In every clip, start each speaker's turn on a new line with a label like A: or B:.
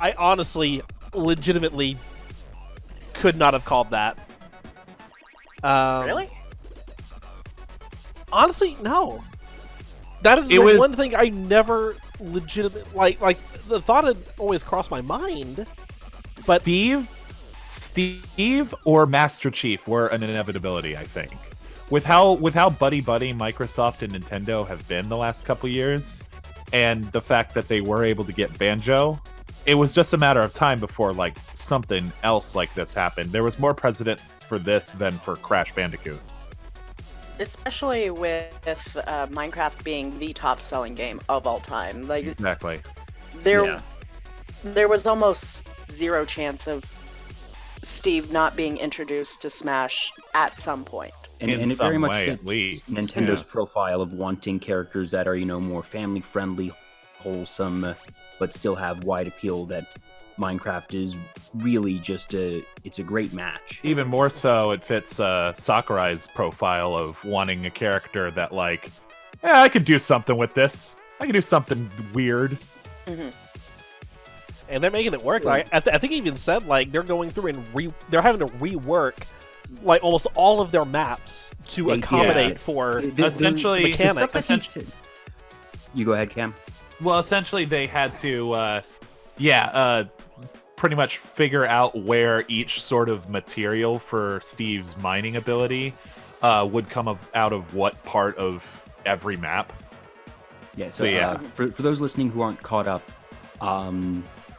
A: I honestly, legitimately could not have called that.
B: Really?
A: Honestly, no. That is one thing I never legitimately like. The thought had always crossed my mind, but
C: Steve or Master Chief were an inevitability, I think. With how buddy Microsoft and Nintendo have been the last couple years, and the fact that they were able to get Banjo, it was just a matter of time before like something else like this happened. There was more precedent for this than for Crash Bandicoot.
B: Especially with Minecraft being the top-selling game of all time. Like,
C: exactly.
B: There was almost zero chance of Steve not being introduced to Smash at some point.
D: And it very much fits Nintendo's profile of wanting characters that are, more family-friendly, wholesome, but still have wide appeal. That Minecraft is really just it's a great match.
C: Even more so, it fits Sakurai's profile of wanting a character that, like, I could do something with this. I could do something weird.
B: Mm-hmm.
A: And they're making it work. Like I think he even said like they're going through and they're having to rework like almost all of their maps to accommodate for
C: essentially
A: mechanics.
D: You go ahead, Cam.
C: Well, essentially they had to, pretty much figure out where each sort of material for Steve's mining ability would come out of what part of every map.
D: Yeah. So for those listening who aren't caught up.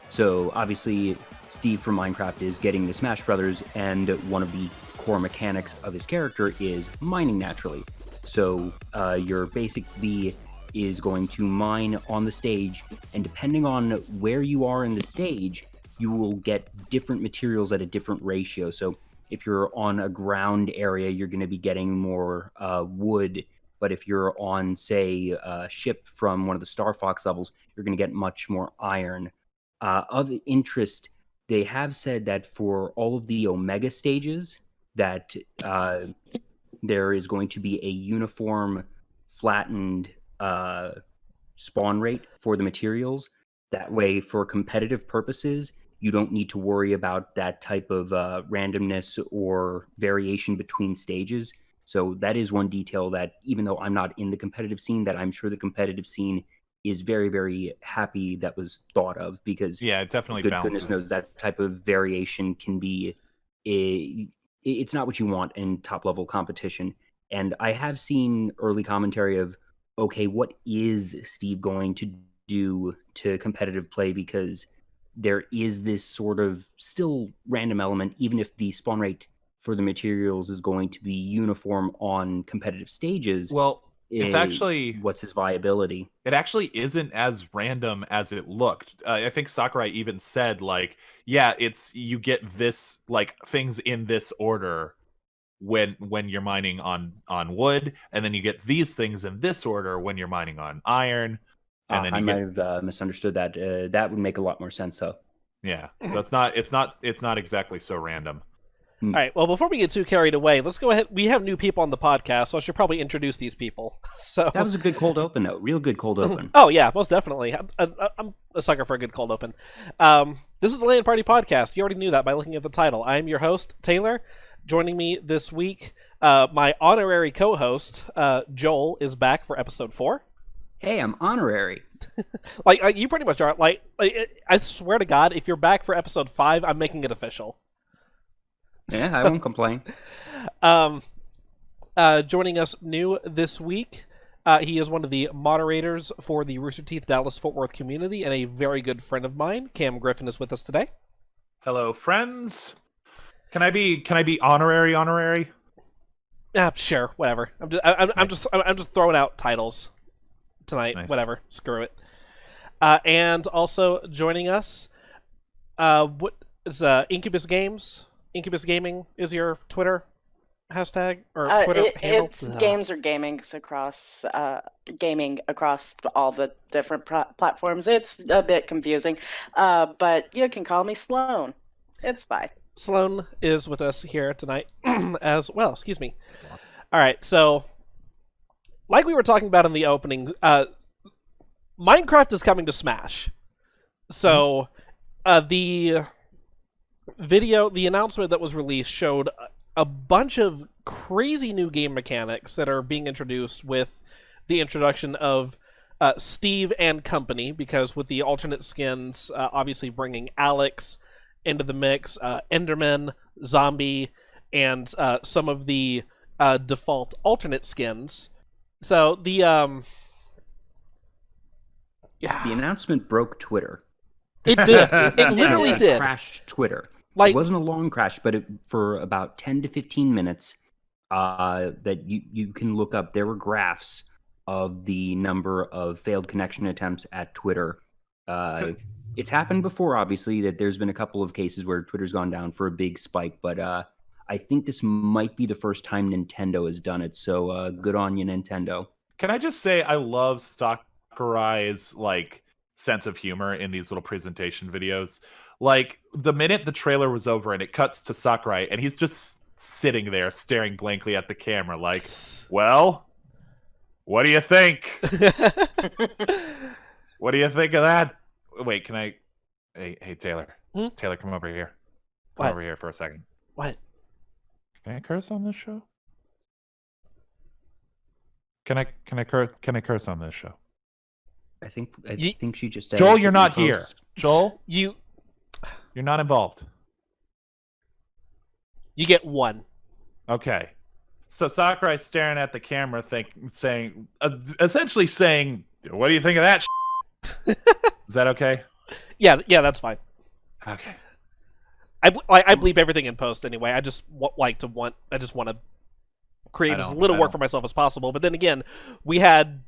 D: So obviously Steve from Minecraft is getting the Smash Brothers, and one of the core mechanics of his character is mining naturally. So your basic B is going to mine on the stage, and depending on where you are in the stage, you will get different materials at a different ratio. So if you're on a ground area, you're going to be getting more wood. But if you're on, say, a ship from one of the Star Fox levels, you're going to get much more iron. Of interest, they have said that for all of the Omega stages, that there is going to be a uniform, flattened spawn rate for the materials. That way, for competitive purposes, you don't need to worry about that type of randomness or variation between stages. So that is one detail that, even though I'm not in the competitive scene, that I'm sure the competitive scene is very, very happy that was thought of, because
C: it definitely
D: good
C: balances.
D: goodness knows that type of variation can be it's not what you want in top level competition. And I have seen early commentary of, okay, what is Steve going to do to competitive play, because there is this sort of still random element, even if the spawn rate for the materials is going to be uniform on competitive stages.
C: Well, it's actually...
D: What's his viability?
C: It actually isn't as random as it looked. I think Sakurai even said, like, you get this, like, things in this order when you're mining on wood, and then you get these things in this order when you're mining on iron. And then
D: I might have misunderstood that. That would make a lot more sense, though.
C: Yeah, so it's not exactly so random.
A: All right, well, before we get too carried away, let's go ahead. We have new people on the podcast, so I should probably introduce these people. So
D: that was a good cold open, though. Real good cold open.
A: Oh, yeah, most definitely. I'm a sucker for a good cold open. This is the LAN Party Podcast. You already knew that by looking at the title. I am your host, Taylor. Joining me this week, my honorary co-host, Joel, is back for episode 4.
D: Hey, I'm honorary.
A: like you pretty much are. Like I swear to God, if you're back for episode 5, I'm making it official.
D: Yeah, I won't complain.
A: Joining us new this week, he is one of the moderators for the Rooster Teeth Dallas-Fort Worth community and a very good friend of mine. Cam Griffin is with us today.
C: Hello, friends. Can I be honorary?
A: Sure, whatever. I'm just throwing out titles tonight.
C: Nice.
A: Whatever, screw it. And also joining us, what is Incubus Games? Incubus Gaming is your Twitter hashtag or Twitter handle?
B: It's games or gaming across all the different platforms. It's a bit confusing, but you can call me Sloan. It's fine.
A: Sloan is with us here tonight as well. Excuse me. All right, so like we were talking about in the opening, Minecraft is coming to Smash. So The video, the announcement that was released showed a bunch of crazy new game mechanics that are being introduced with the introduction of Steve and company, because with the alternate skins, obviously bringing Alex into the mix, Enderman, Zombie, and some of the default alternate skins. So the
D: The announcement broke Twitter.
A: it did. It literally did.
D: Crashed Twitter.
A: Like,
D: it wasn't a long crash, but for about 10 to 15 minutes, that you can look up. There were graphs of the number of failed connection attempts at Twitter. It's happened before, obviously, that there's been a couple of cases where Twitter's gone down for a big spike, but I think this might be the first time Nintendo has done it. So good on you, Nintendo.
C: Can I just say I love Sakurai's like sense of humor in these little presentation videos. Like the minute the trailer was over and it cuts to Sakurai and he's just sitting there staring blankly at the camera like, well, what do you think? What do you think of that? Wait, can I... Hey, Taylor.
A: Hmm?
C: Taylor, come over here. Come
A: What?
C: over here for a second.
A: What?
C: Can I curse on this show? Can I curse on this show?
D: I think she just...
C: Joel, you're not here. Joel,
A: You're
C: not involved.
A: You get one.
C: Okay. So Sakurai's staring at the camera, essentially saying, "What do you think of that?" Is that okay?
A: Yeah, that's fine.
C: Okay.
A: I bleep everything in post anyway. I just want to create as little work for myself as possible. But then again, we had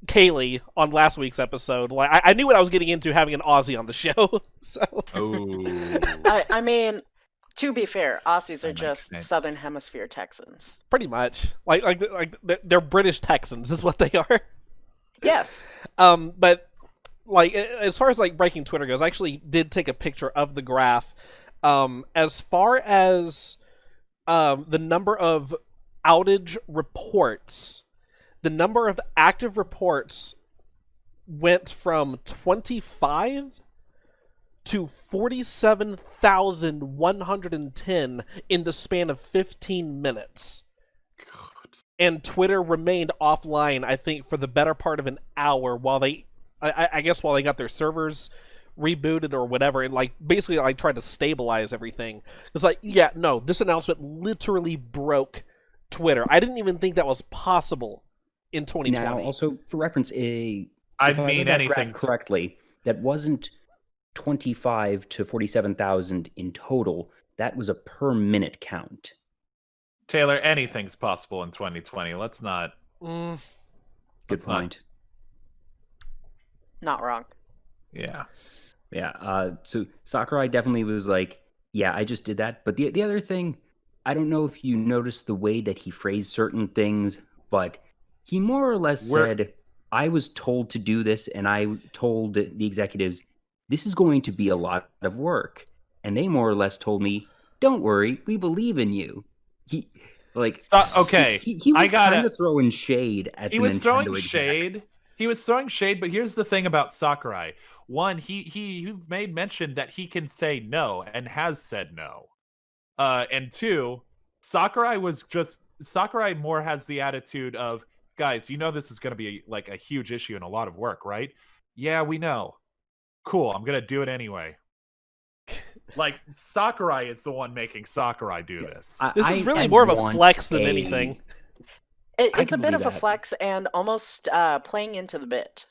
A: Kaylee on last week's episode. Like I knew what I was getting into having an Aussie on the show. So.
B: I mean, to be fair, Aussies are just
C: sense.
B: Southern Hemisphere Texans.
A: Pretty much, like they're British Texans is what they are.
B: Yes.
A: But like as far as like breaking Twitter goes, I actually did take a picture of the graph. As far as the number of outage reports, the number of active reports went from 25 to 47,110 in the span of 15 minutes.
C: God.
A: And Twitter remained offline, I think, for the better part of an hour while they, I guess while they got their servers rebooted or whatever, and like basically like tried to stabilize everything. It's like, yeah, no, this announcement literally broke Twitter. I didn't even think that was possible in 2020.
D: Now, also for reference,
C: I
D: if
C: mean
D: read that
C: anything
D: graph correctly, that wasn't 25 to 47,000 in total. That was a per minute count.
C: Taylor, anything's possible in 2020. Let's not.
D: Good
C: Let's
D: point.
B: Not wrong.
C: Yeah.
D: Yeah. So Sakurai definitely was like, yeah, I just did that. But the other thing, I don't know if you noticed the way that he phrased certain things, but he more or less said, I was told to do this, and I told the executives, this is going to be a lot of work. And they more or less told me, don't worry, we believe in you. He was kind of throwing shade at the Nintendo execs.
C: He was throwing shade, but here's the thing about Sakurai. One, he made mention that he can say no and has said no. And two, Sakurai more has the attitude of, guys, you know this is going to be like a huge issue and a lot of work, right? Yeah, we know. Cool, I'm going to do it anyway. Like, Sakurai is the one making Sakurai do this.
A: This is really more of a flex than anything.
B: It's a bit of a flex and almost playing into the bit.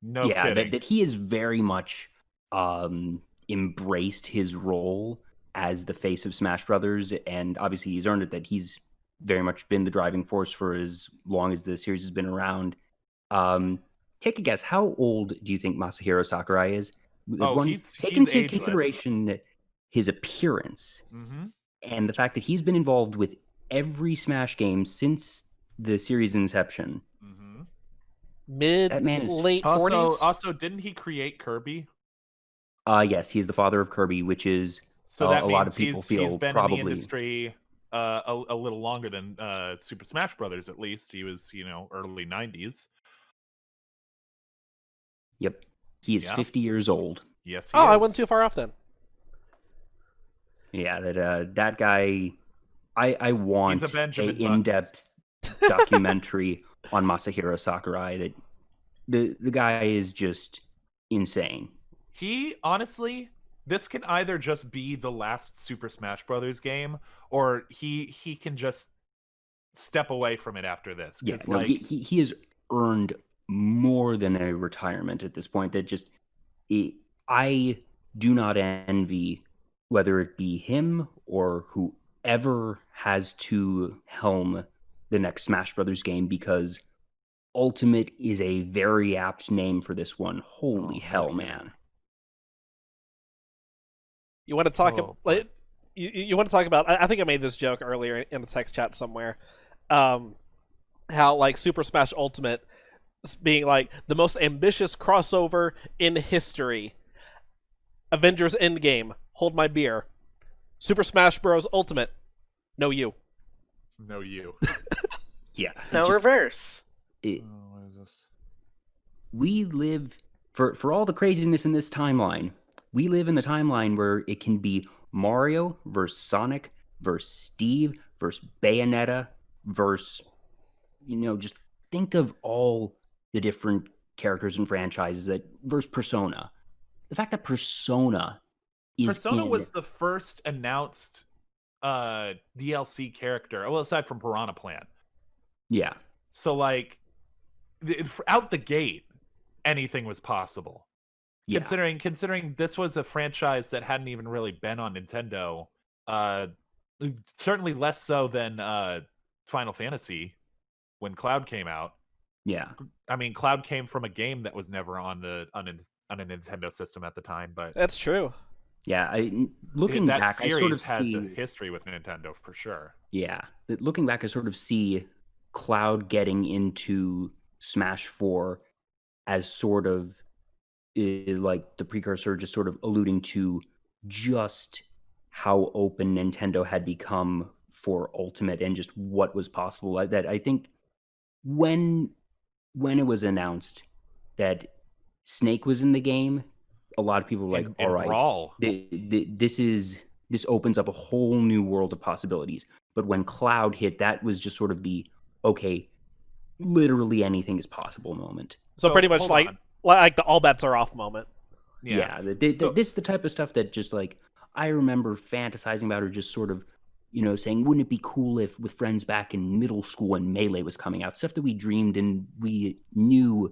C: No kidding.
D: That he has very much embraced his role as the face of Smash Brothers, and obviously he's earned it that he's very much been the driving force for as long as the series has been around. Take a guess. How old do you think Masahiro Sakurai is? Take into
C: ageless.
D: consideration his appearance and the fact that he's been involved with every Smash game since the series' inception.
A: Late 40s?
C: Also, didn't he create Kirby?
D: Yes, he's the father of Kirby, which is
C: so that
D: a lot of people feel
C: he's been
D: probably
C: in the industry a little longer than Super Smash Brothers. At least he was, early 90s.
D: Yep, he is 50 years old.
C: Yes.
A: I wasn't too far off then.
D: Yeah, that guy. I want
C: He's a Benjamin Button.
D: in-depth documentary on Masahiro Sakurai. That the guy is just insane.
C: He honestly, this can either just be the last Super Smash Brothers game, or he can just step away from it after this.
D: Yeah,
C: 'Cause,
D: no,
C: like,
D: he has earned more than a retirement at this point. I do not envy whether it be him or whoever has to helm the next Smash Brothers game, because Ultimate is a very apt name for this one. Holy
C: no
D: hell,
C: kidding.
D: man.
A: You want to talk
C: Oh,
A: like you want to talk about? I think I made this joke earlier in the text chat somewhere. How like Super Smash Ultimate being like the most ambitious crossover in history. Avengers Endgame, hold my beer. Super Smash Bros. Ultimate, no you.
C: No, you.
D: Yeah.
B: No
D: just-
B: reverse.
D: it-
C: What is this?
D: we live for all the craziness in this timeline. We live in the timeline where it can be Mario versus Sonic versus Steve versus Bayonetta versus, just think of all the different characters and franchises that versus Persona. The fact that Persona is
C: Persona
D: in,
C: was the first announced DLC character, well, aside from Piranha Plant.
D: yeah,
C: So, like, out the gate, anything was possible.
D: yeah,
C: Considering this was a franchise that hadn't even really been on Nintendo, certainly less so than Final Fantasy when Cloud came out.
D: yeah.
C: I mean, Cloud came from a game that was never on a Nintendo system at the time, but
A: That's true.
D: Yeah, looking
C: that
D: back, I
C: series
D: sort of
C: has a
D: see.
C: history with Nintendo for sure.
D: Yeah, but looking back, I sort of see Cloud getting into Smash 4 as sort of like the precursor, just sort of alluding to just how open Nintendo had become for Ultimate and just what was possible. That I think when it was announced that Snake was in the game, a lot of people were like,
C: In
D: "All right,
C: Brawl,
D: this opens up a whole new world of possibilities." But when Cloud hit, that was just sort of the okay, literally anything is possible moment.
A: So pretty much
C: hold
A: like
C: on.
A: like the all bets are off moment.
C: Yeah.
D: This is the type of stuff that just like I remember fantasizing about, or just sort of, saying, wouldn't it be cool if with friends back in middle school when Melee was coming out, stuff that we dreamed and we knew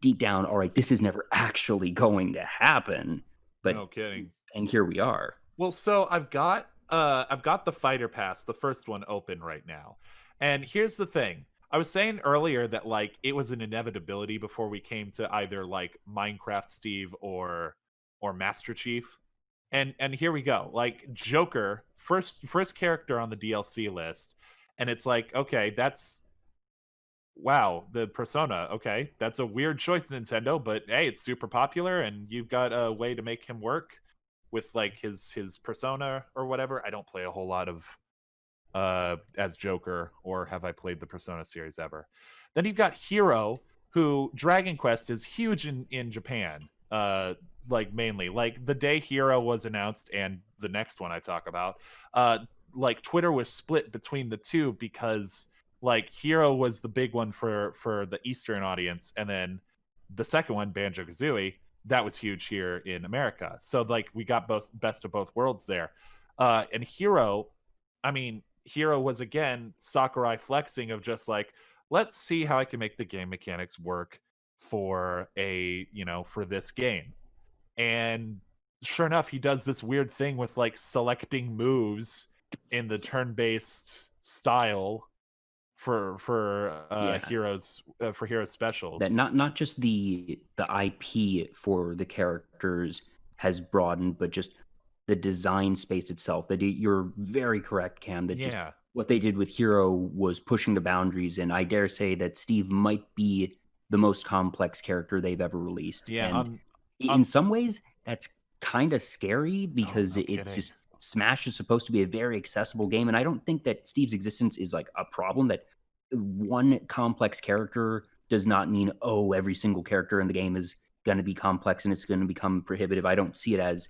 D: deep down, all right, this is never actually going to happen. But
C: No kidding.
D: and here we are.
C: Well, so I've got the Fighter Pass, the first one, open right now. And here's the thing. I was saying earlier that like it was an inevitability before we came to either like Minecraft Steve or Master Chief. And here we go. Like Joker, first character on the DLC list, and it's like, okay, that's wow, the Persona. Okay, that's a weird choice, Nintendo, but hey, it's super popular, and you've got a way to make him work with like his persona or whatever. I don't play a whole lot of as Joker, or have I played the Persona series ever. Then you've got Hero, who Dragon Quest is huge in Japan. Like mainly like the day Hero was announced and the next one I talk about, like Twitter was split between the two, because like Hero was the big one for the Eastern audience, and then the second one, Banjo-Kazooie, that was huge here in America. So like we got both best of both worlds there. And Hero, I mean, Hero was again Sakurai flexing of just like, let's see how I can make the game mechanics work for for this game. And sure enough, he does this weird thing with like selecting moves in the turn-based style for Heroes for Heroes specials.
D: That not just the IP for the characters has broadened, but just the design space itself. That you're very correct, Cam. That just what they did with Hero was pushing the boundaries, and I dare say that Steve might be the most complex character they've ever released.
C: Yeah,
D: and in some ways, that's kind of scary, because it's just Smash is supposed to be a very accessible game, and I don't think that Steve's existence is like a problem. That one complex character does not mean every single character in the game is going to be complex and it's going to become prohibitive. I don't see it as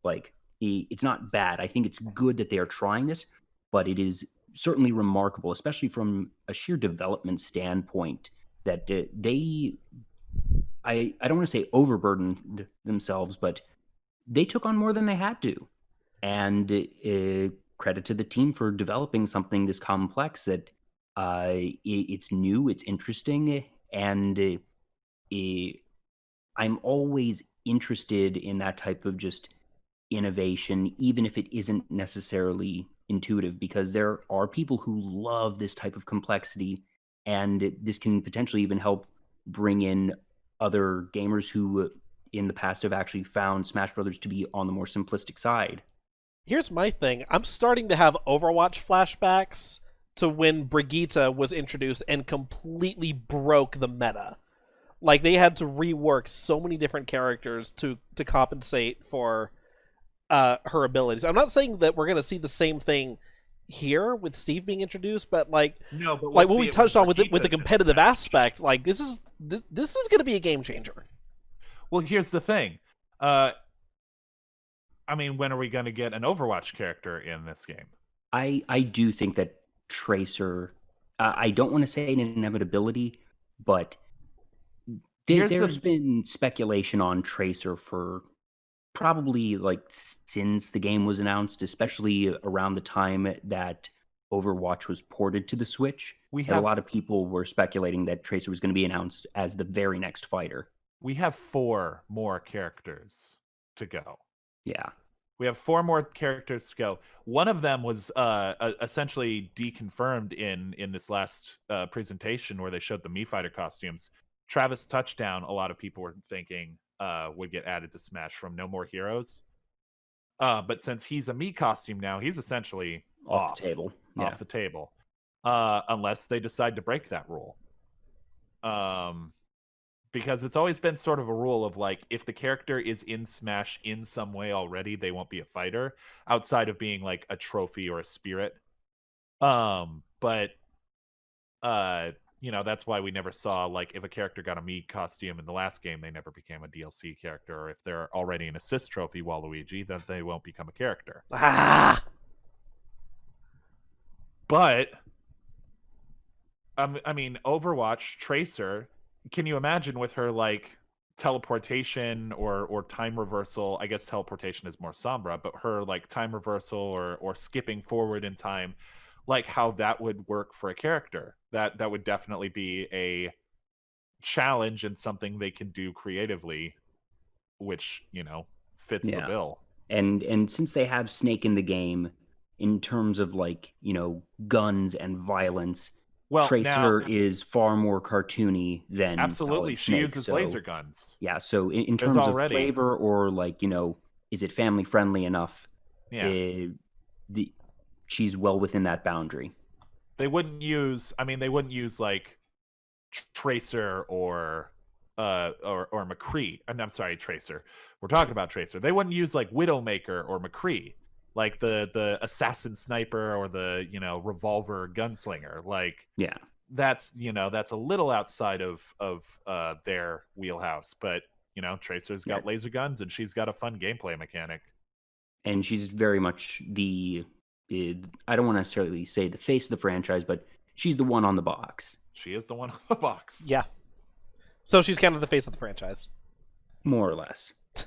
D: like it's not bad. I think it's good that they are trying this, but it is certainly remarkable, especially from a sheer development standpoint, that I don't want to say overburdened themselves, but they took on more than they had to. And credit to the team for developing something this complex that it's new, it's interesting, and I'm always interested in that type of just innovation, even if it isn't necessarily intuitive, because there are people who love this type of complexity, and this can potentially even help bring in other gamers who in the past have actually found Smash Brothers to be on the more simplistic side.
A: Here's my thing. I'm starting to have Overwatch flashbacks to when Brigitte was introduced and completely broke the meta. Like, they had to rework so many different characters to compensate for her abilities. I'm not saying that we're going to see the same thing here with Steve being introduced, but like,
C: no, but
A: like what we touched on with the competitive aspect, like this is going to be a game changer.
C: Well, here's the thing. I mean, when are we going to get an Overwatch character in this game?
D: I do think that Tracer, I don't want to say an inevitability, but there's been speculation on Tracer for probably like since the game was announced, especially around the time that Overwatch was ported to the Switch. A lot of people were speculating that Tracer was going to be announced as the very next fighter.
C: We have 4 more characters to go.
D: Yeah.
C: We have 4 more characters to go. One of them was essentially deconfirmed in this last presentation where they showed the Mii Fighter costumes. Travis Touchdown, a lot of people were thinking would get added to Smash from No More Heroes. But since he's a Mii costume now, he's essentially
D: off the table.
C: Off the table. Unless they decide to break that rule. Because it's always been sort of a rule of like, if the character is in Smash in some way already, they won't be a fighter outside of being like a trophy or a spirit. But that's why we never saw, like, if a character got a Mii costume in the last game, they never became a DLC character, or if they're already an assist trophy Waluigi, then they won't become a character. But I mean, Overwatch Tracer, can you imagine with her like teleportation or time reversal? I guess teleportation is more Sombra, but her like time reversal or skipping forward in time, like how that would work for a character. That would definitely be a challenge and something they can do creatively, which, fits the bill.
D: And since they have Snake in the game, in terms of like, guns and violence, Tracer is far more cartoony than
C: absolutely.
D: Solid Snake,
C: she uses laser guns.
D: Yeah, so in terms of flavor or like, is it family friendly enough?
C: Yeah.
D: She's well within that boundary.
C: They wouldn't use like Tracer or McCree. I'm sorry, Tracer. We're talking about Tracer. They wouldn't use like Widowmaker or McCree, like the assassin sniper or the revolver gunslinger. Like,
D: yeah,
C: that's a little outside of their wheelhouse. But Tracer's got laser guns and she's got a fun gameplay mechanic.
D: And she's very much I don't want to necessarily say the face of the franchise, but she's the one on the box.
C: She is the one on the box.
A: Yeah. So she's kind of the face of the franchise.
D: More or less.
A: All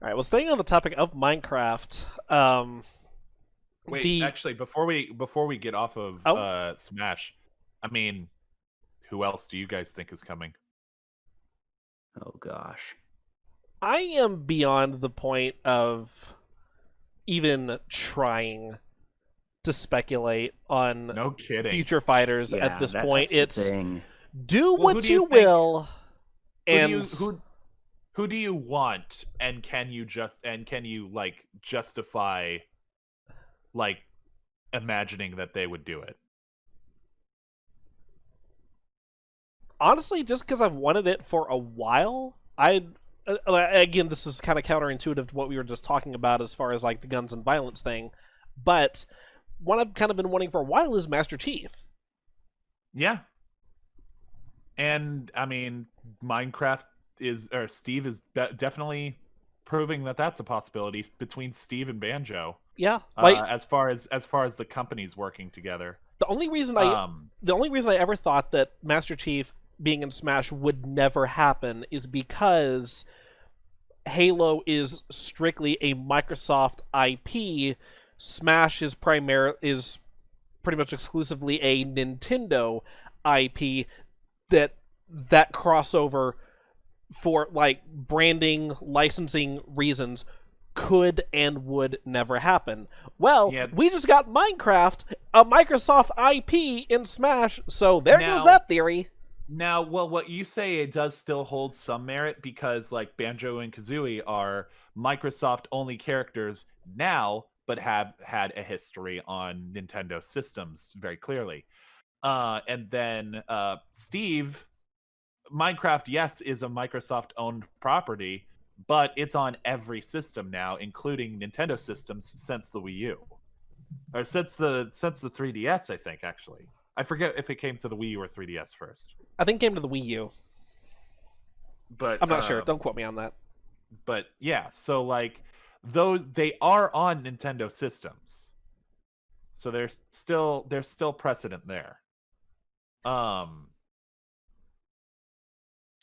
A: right, well, staying on the topic of Minecraft.
C: Wait, actually, before we get off of Smash, I mean, who else do you guys think is coming?
D: Oh, gosh.
A: I am beyond the point of even trying to speculate on future fighters at this point. It's do what you will, and
C: who do you want, and can you like justify like imagining that they would do it?
A: Honestly, just because I've wanted it for a while, again, this is kind of counterintuitive to what we were just talking about as far as like the guns and violence thing, but what I've kind of been wanting for a while is Master Chief.
C: Yeah. And I mean, Steve is definitely proving that that's a possibility between Steve and Banjo.
A: Yeah, like
C: As far as the companies working together.
A: the only reason I ever thought that Master Chief being in Smash would never happen is because Halo is strictly a Microsoft IP. Smash is pretty much exclusively a Nintendo IP. That crossover for like branding, licensing reasons could and would never happen. Well,
C: Yeah.
A: we just got Minecraft, a Microsoft IP in Smash, so there goes that theory.
C: Now, well, what you say, it does still hold some merit because like Banjo and Kazooie are Microsoft only characters now, but have had a history on Nintendo systems very clearly. And then Steve, Minecraft, yes, is a Microsoft owned property, but it's on every system now, including Nintendo systems since the Wii U. Or since the 3DS, I think, actually. I forget if it came to the Wii U or 3DS first.
A: I think it came to the Wii U.
C: But
A: I'm not sure. Don't quote me on that.
C: But yeah, so like they are on Nintendo systems. So there's still precedent there.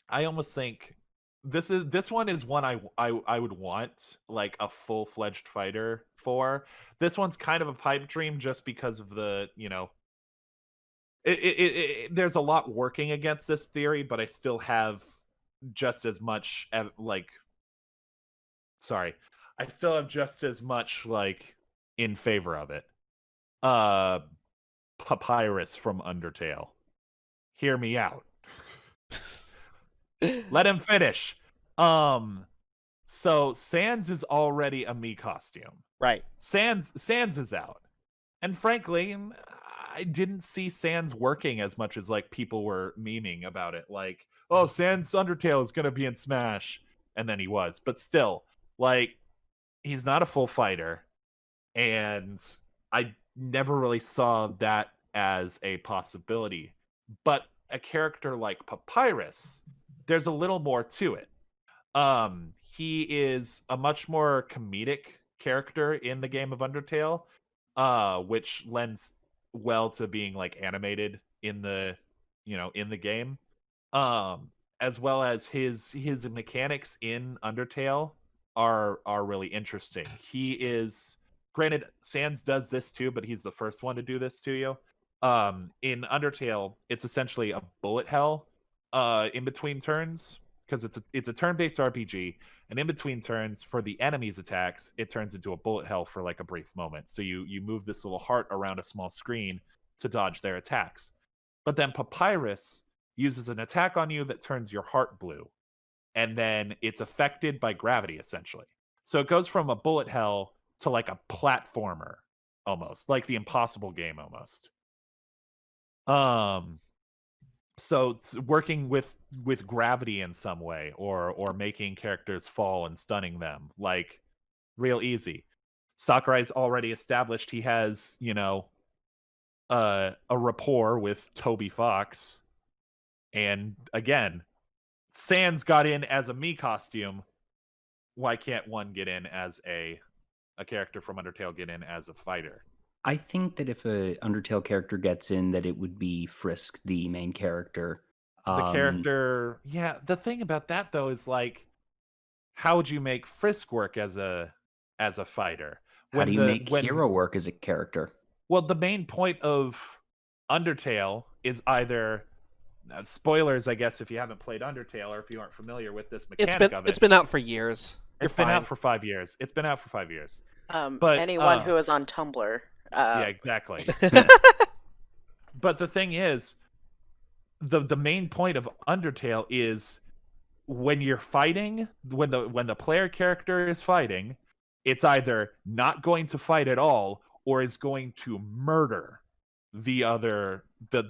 C: I almost think this one is one I would want like a full-fledged fighter for. This one's kind of a pipe dream just because of the, there's a lot working against this theory, but I still have just as much I still have just as much like in favor of it. Papyrus from Undertale. Hear me out. Let him finish. So Sans is already a Mii costume.
A: Right.
C: Sans is out. And frankly, I didn't see Sans working as much as like people were memeing about it. Like, oh, Sans Undertale is gonna be in Smash. And then he was. But still, like, he's not a full fighter. And I never really saw that as a possibility. But a character like Papyrus, there's a little more to it. He is a much more comedic character in the game of Undertale, which lends well to being like animated in the game. As well as his mechanics in Undertale are really interesting. He is, granted, Sans does this too, but he's the first one to do this to you. In Undertale, it's essentially a bullet hell in between turns, because it's a turn-based RPG, and in between turns for the enemy's attacks, it turns into a bullet hell for like a brief moment. So you move this little heart around a small screen to dodge their attacks. But then Papyrus uses an attack on you that turns your heart blue, and then it's affected by gravity essentially. So it goes from a bullet hell to like a platformer, almost like the Impossible game almost. So it's working with gravity in some way, or making characters fall and stunning them, like, real easy. Sakurai's already established he has, a rapport with Toby Fox. And again, Sans got in as a Mii costume. Why can't one get in as a character from Undertale get in as a fighter?
D: I think that if a Undertale character gets in, that it would be Frisk, the main character.
C: The character, yeah. The thing about that though is like, how would you make Frisk work as a fighter?
D: How do you make Hero work as a character?
C: Well, the main point of Undertale is either spoilers, I guess, if you haven't played Undertale or if you aren't familiar with this mechanic of it.
A: It's been out for years.
C: It's been out for 5 years. It's been out for 5 years.
B: But anyone who is on Tumblr.
C: Yeah, exactly. But the thing is, the main point of Undertale is when you're fighting, when the player character is fighting, it's either not going to fight at all or is going to murder the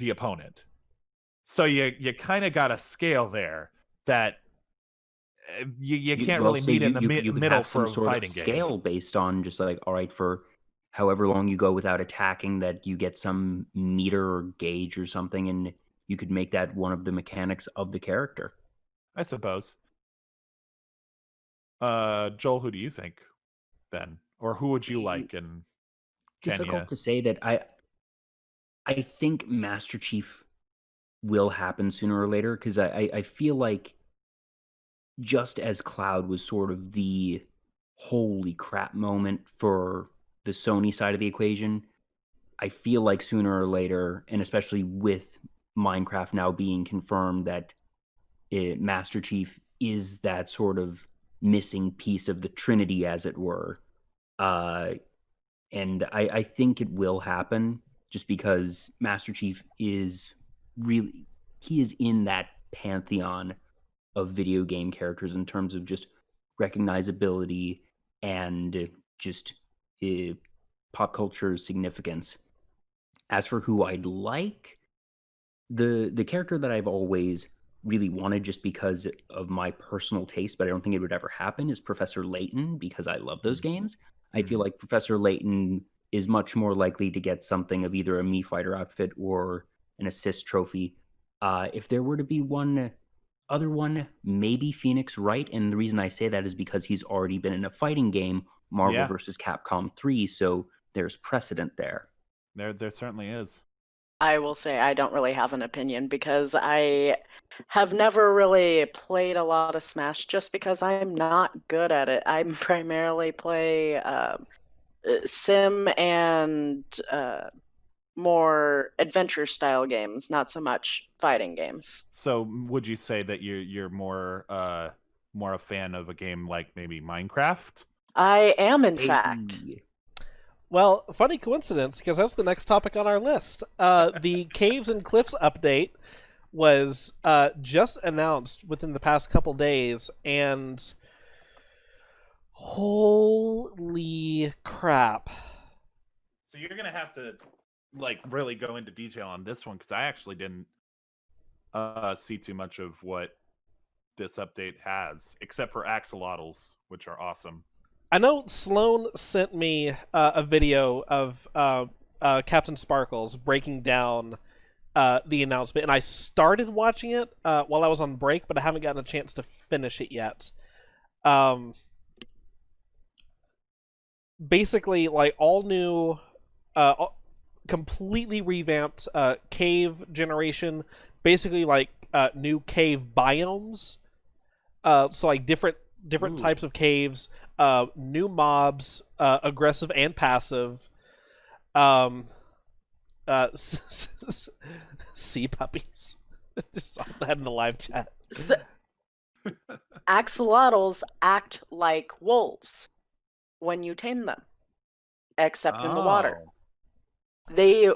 C: opponent. So you kind of got a scale there that you can't really meet in the middle for a fighting game.
D: Scale based on just like, all right, for however long you go without attacking, that you get some meter or gauge or something, and you could make that one of the mechanics of the character.
C: I suppose. Joel, who do you think then, or who would you like in Kenya?
D: Difficult to say that. I think Master Chief will happen sooner or later, because I feel like just as Cloud was sort of the holy crap moment for the Sony side of the equation, I feel like sooner or later, and especially with Minecraft now being confirmed that Master Chief is that sort of missing piece of the Trinity, as it were. And I think it will happen, just because Master Chief is he is in that pantheon of video game characters in terms of just recognizability and just pop culture significance. As for who I'd like, the character that I've always really wanted, just because of my personal taste, but I don't think it would ever happen, is Professor Layton, because I love those games. I feel like Professor Layton is much more likely to get something of either a Mii Fighter outfit or an assist trophy. If there were to be one other one, maybe Phoenix Wright, and the reason I say that is because he's already been in a fighting game, Marvel vs. Capcom 3, so there's precedent there.
C: There certainly is.
B: I will say I don't really have an opinion, because I have never really played a lot of Smash just because I'm not good at it. I primarily play sim and more adventure style games, not so much fighting games.
C: So would you say that you're more a fan of a game like maybe Minecraft?
B: I am, in fact.
A: Well, funny coincidence, because that's the next topic on our list. The Caves and Cliffs update was just announced within the past couple days, and holy crap.
C: So you're going to have to really go into detail on this one, because I actually didn't see too much of what this update has, except for axolotls, which are awesome.
A: I know Sloan sent me a video of Captain Sparkles breaking down the announcement, and I started watching it while I was on break, but I haven't gotten a chance to finish it yet. Basically, all new, completely revamped cave generation, basically new cave biomes. So different types of caves, new mobs, aggressive and passive, sea puppies. Just saw that in the live chat.
B: Axolotls act like wolves when you tame them, except in the water. They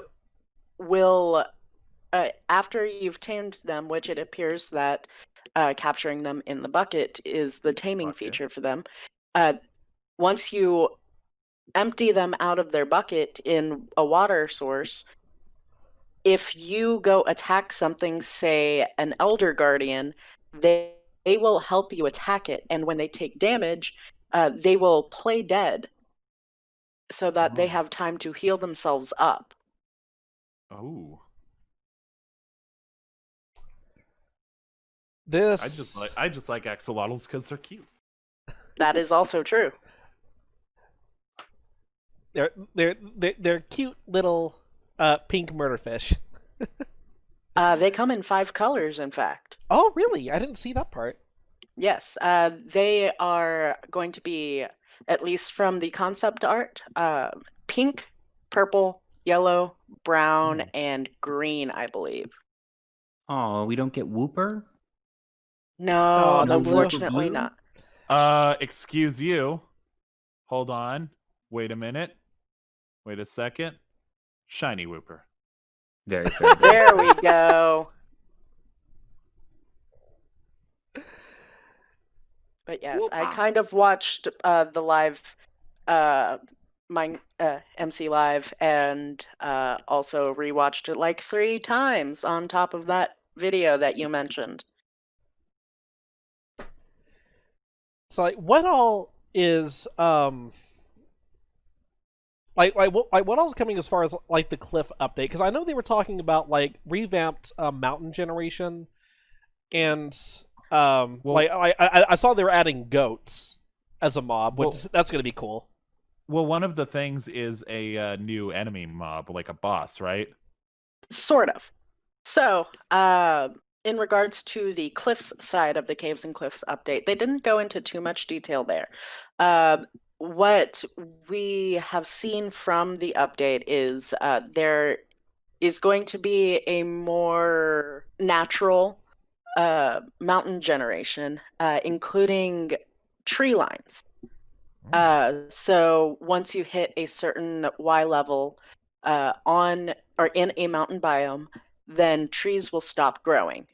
B: will, after you've tamed them, which it appears that capturing them in the bucket is the taming feature for them. Once you empty them out of their bucket in a water source, if you go attack something, say an Elder Guardian, they will help you attack it, and when they take damage, they will play dead so that they have time to heal themselves up.
C: Oh.
A: This
C: I just like axolotls because they're cute.
B: That is also true.
A: They're cute little pink murderfish.
B: They come in 5 colors, in fact.
A: Oh, really? I didn't see that part.
B: Yes, they are going to be, at least from the concept art, pink, purple, yellow, brown, and green, I believe.
D: Oh, we don't get Whooper?
B: No,
A: no
B: unfortunately not.
C: Excuse you. Hold on. Wait a minute. Wait a second. Shiny Whooper.
D: Very fair.
B: There we go. But yes, I kind of watched the live, MC Live, and also rewatched it like 3 times on top of that video that you mentioned.
A: So, what all is what else is coming as far as the cliff update? Because I know they were talking about revamped mountain generation, and I saw they were adding goats. as a mob. That's going to be cool.
C: Well, one of the things is a new enemy mob, like a boss, right?
B: Sort of. So, in regards to the Cliffs side of the Caves and Cliffs update, they didn't go into too much detail there. What we have seen from the update is there is going to be a more natural mountain generation, including tree lines. So once you hit a certain Y level on or in a mountain biome, then trees will stop growing.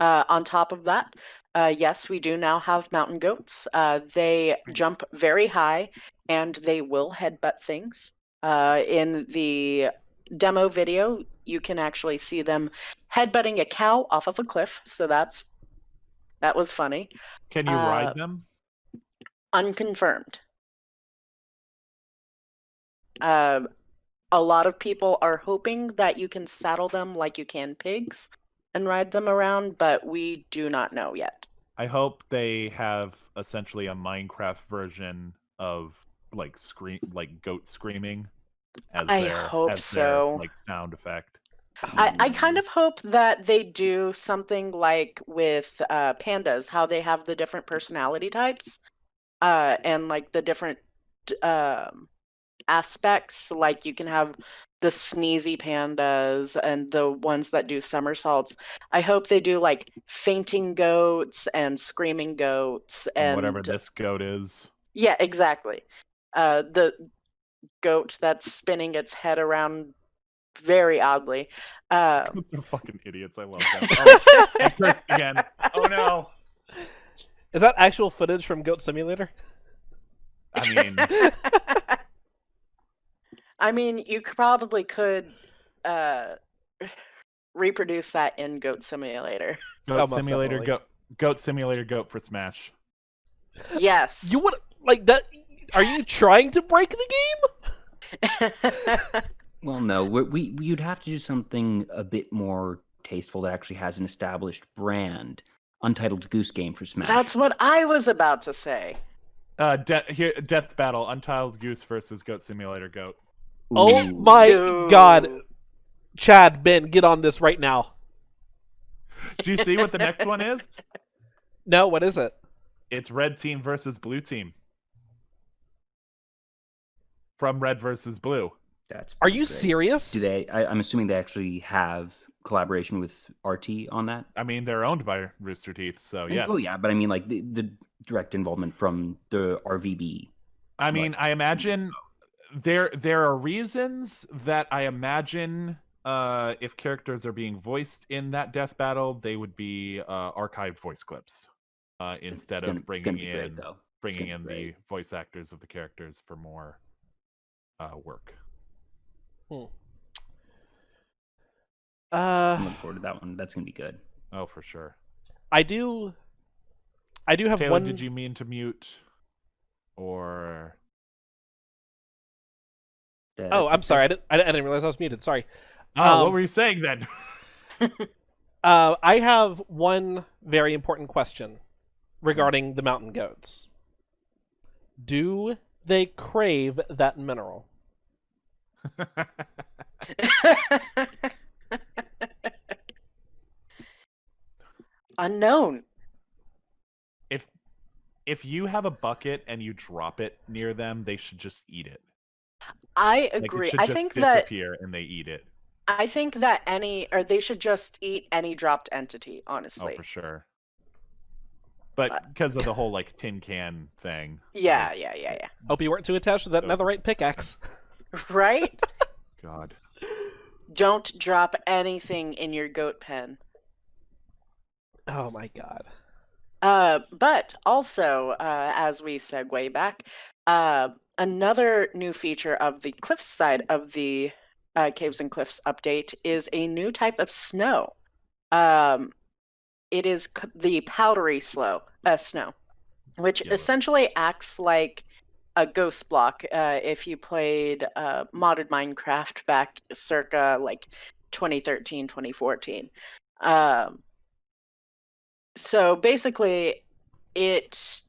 B: On top of that, yes, we do now have mountain goats. They jump very high and they will headbutt things. In the demo video, you can actually see them headbutting a cow off of a cliff. So that was funny.
C: Can you ride them?
B: Unconfirmed. A lot of people are hoping that you can saddle them like you can pigs and ride them around, but we do not know yet.
C: I hope they have essentially a Minecraft version of like goat screaming as their like sound effect.
B: I kind of hope that they do something like with pandas, how they have the different personality types and like the different aspects. Like you can have the sneezy pandas and the ones that do somersaults. I hope they do like fainting goats and screaming goats and
C: whatever this goat is.
B: Yeah, exactly. The goat that's spinning its head around very oddly.
C: They're fucking idiots. I love them. Oh, I cursed again. Oh no.
A: Is that actual footage from Goat Simulator?
B: I mean, you probably could reproduce that in Goat Simulator.
C: Goat Simulator Goat for Smash.
B: Yes.
A: You would like that? Are you trying to break the game?
D: Well, no. You'd have to do something a bit more tasteful that actually has an established brand. Untitled Goose Game for Smash.
B: That's what I was about to say.
C: Death Battle, Untitled Goose versus Goat Simulator Goat.
D: Ooh.
A: Oh my god. Chad, Ben, get on this right now.
C: Do you see what the next one is?
A: No, what is it?
C: It's Red Team versus Blue Team. From Red versus Blue.
A: Are you serious?
D: Do they? I'm assuming they actually have collaboration with RT on that.
C: I mean, they're owned by Rooster Teeth, so yes.
D: Oh yeah, but I mean, like the direct involvement from the RVB.
C: I mean, I imagine there are reasons that I imagine if characters are being voiced in that death battle, they would be archived voice clips instead of bringing in the voice actors of the characters for more work.
D: I'm looking forward to that one. That's gonna be good.
C: Oh, for sure.
A: I do have
C: Taylor,
A: one.
C: Did you mean to mute or?
A: Oh, I'm sorry. I didn't realize I was muted. Sorry.
C: What were you saying then?
A: I have one very important question regarding the mountain goats. Do they crave that mineral?
B: Unknown.
C: If you have a bucket and you drop it near them, they should just eat it.
B: I agree.
C: I think disappear and they eat it.
B: I think that they should just eat any dropped entity, honestly.
C: Oh, for sure. But because of the whole like tin can thing.
B: Yeah.
A: Hope you weren't too attached to that netherite pickaxe.
B: Right?
C: God.
B: Don't drop anything in your goat pen.
A: Oh my god.
B: But also, as we segue back, another new feature of the Cliffs side of the Caves and Cliffs update is a new type of snow. It is the powdery snow, which essentially acts like a ghost block if you played modded Minecraft back circa like 2013, 2014. So basically, it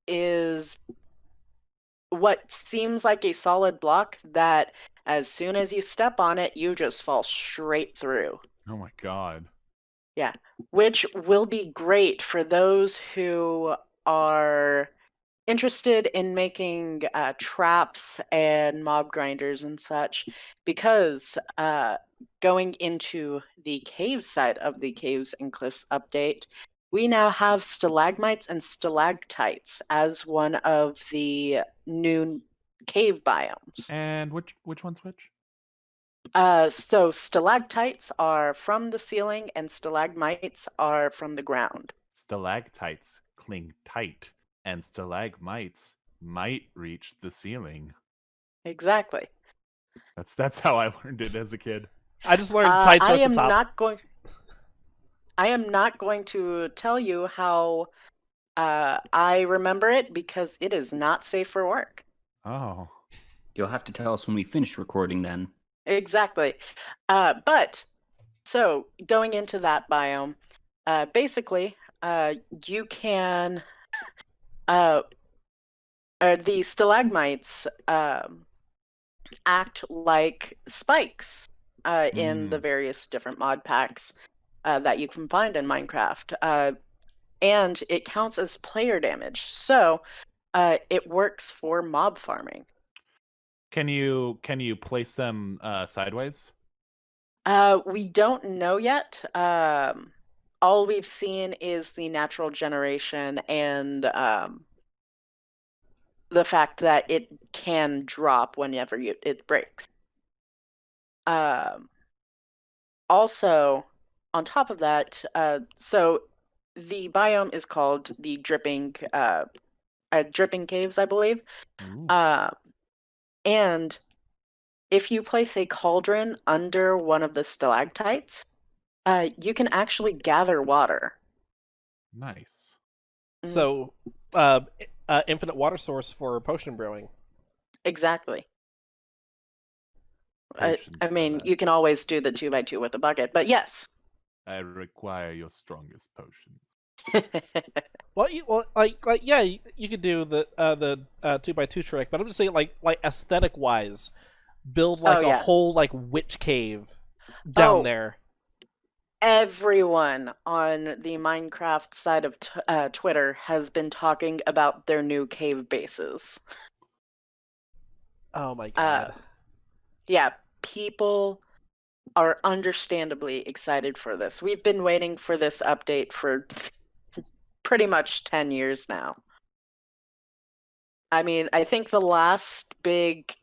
B: is what seems like a solid block that as soon as you step on it, you just fall straight through.
C: Oh my god.
B: Yeah, which will be great for those who are interested in making traps and mob grinders and such, because going into the cave side of the Caves and Cliffs update, we now have stalagmites and stalactites as one of the new cave biomes.
C: And which one's which?
B: So stalactites are from the ceiling and stalagmites are from the ground.
C: Stalactites cling tight, and stalagmites might reach the ceiling.
B: Exactly.
C: That's how I learned it as a kid.
A: I just learned tights are
B: I
A: at the
B: am
A: top.
B: I am not going to tell you how I remember it because it is not safe for work.
C: Oh.
D: You'll have to tell us when we finish recording then.
B: Exactly. But so going into that biome, basically, you can the stalagmites act like spikes in the various different mod packs that you can find in Minecraft. And it counts as player damage. So it works for mob farming.
C: Can you place them sideways?
B: We don't know yet. All we've seen is the natural generation and the fact that it can drop whenever it breaks. Also, on top of that, so the biome is called the dripping caves, I believe. And if you place a cauldron under one of the stalactites, you can actually gather water.
C: Nice.
A: So, infinite water source for potion brewing.
B: Exactly. I mean, you can always do the 2x2 with a bucket, but yes.
C: I require your strongest potions.
A: Well, you could do the 2x2 trick, but I'm just saying like aesthetic wise, build like a whole like witch cave down there.
B: Everyone on the Minecraft side of Twitter has been talking about their new cave bases.
A: Oh my god.
B: Yeah, people are understandably excited for this. We've been waiting for this update for pretty much 10 years now. I mean, I think the last big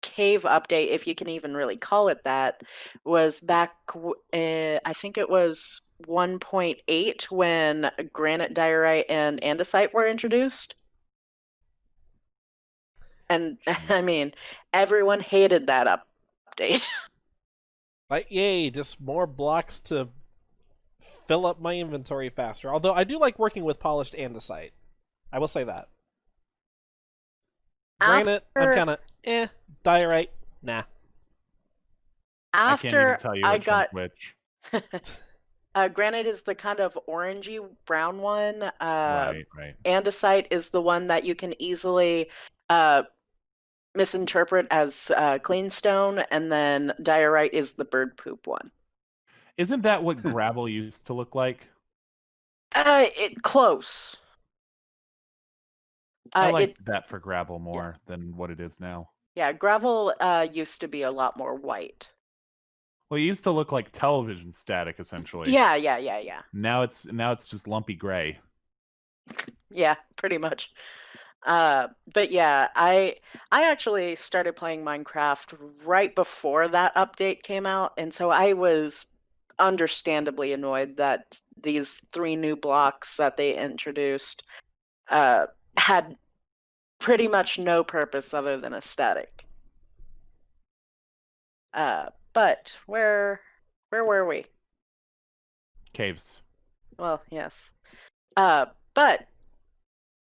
B: cave update, if you can even really call it that, was back, I think it was 1.8 when granite, diorite, and andesite were introduced. And I mean, everyone hated that update.
A: Like, yay, just more blocks to fill up my inventory faster. Although I do like working with polished andesite. I will say that. Granite, I'm kind of diorite, nah.
B: After
C: I can't even tell you which one's which.
B: Granite is the kind of orangey brown one.
C: Right.
B: Andesite is the one that you can easily misinterpret as clean stone, and then diorite is the bird poop one.
C: Isn't that what gravel used to look like?
B: Close.
C: I like that for gravel more than what it is now.
B: Yeah, gravel used to be a lot more white.
C: Well, it used to look like television static, essentially.
B: Yeah.
C: Now it's just lumpy gray.
B: Yeah, pretty much. But yeah, I actually started playing Minecraft right before that update came out, and so I was understandably annoyed that these 3 new blocks that they introduced had pretty much no purpose other than aesthetic. But where were we?
C: Caves.
B: Well, yes. But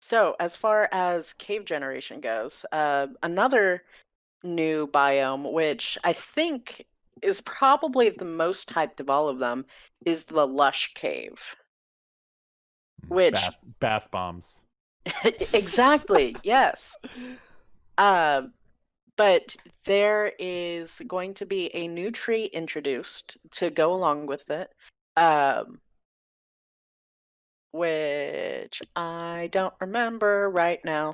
B: so as far as cave generation goes, another new biome, which I think is probably the most hyped of all of them, is the Lush Cave. Which
C: bath bombs.
B: Exactly. Yes. But there is going to be a new tree introduced to go along with it, which I don't remember right now.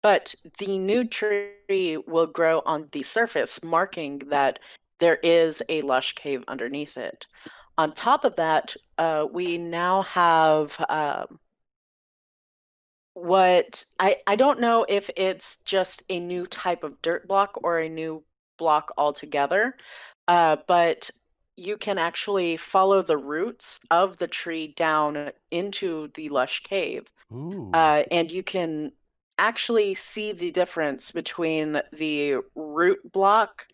B: But the new tree will grow on the surface, marking that there is a lush cave underneath it. On top of that, we now have what I don't know if it's just a new type of dirt block or a new block altogether, but you can actually follow the roots of the tree down into the lush cave,
C: Ooh.
B: and you can actually see the difference between the root block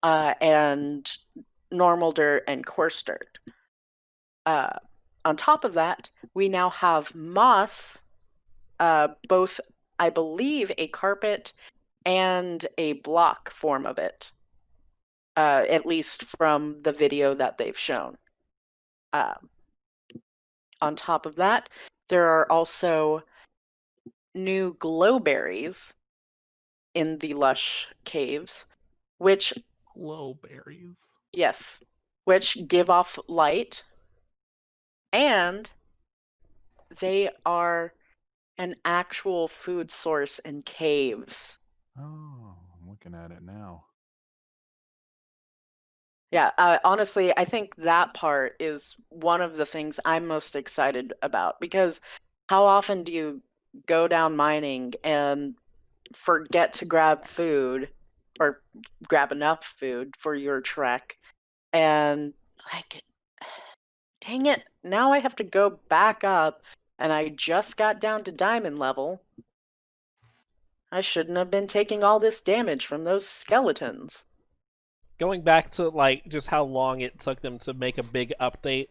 B: and normal dirt and coarse dirt. On top of that, we now have moss, both, I believe, a carpet and a block form of it, at least from the video that they've shown. On top of that, there are also new glowberries in the lush caves, which
C: Glowberries.
B: yes, which give off light, and they are an actual food source in caves.
C: Oh, I'm looking at it now.
B: Yeah, honestly, I think that part is one of the things I'm most excited about, because how often do you go down mining and forget to grab food or grab enough food for your trek, and like, dang it, now I have to go back up and I just got down to diamond level. I shouldn't have been taking all this damage from those skeletons.
A: Going back to like just how long it took them to make a big update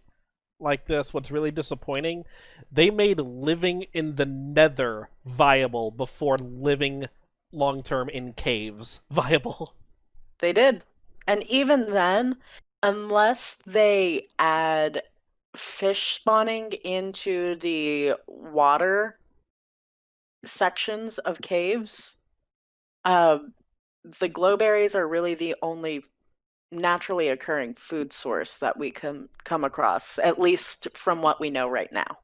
A: like this, what's really disappointing, they made living in the nether viable before living long-term in caves viable.
B: They did. And even then, unless they add fish spawning into the water sections of caves, the glowberries are really the only naturally occurring food source that we can come across, at least from what we know right now.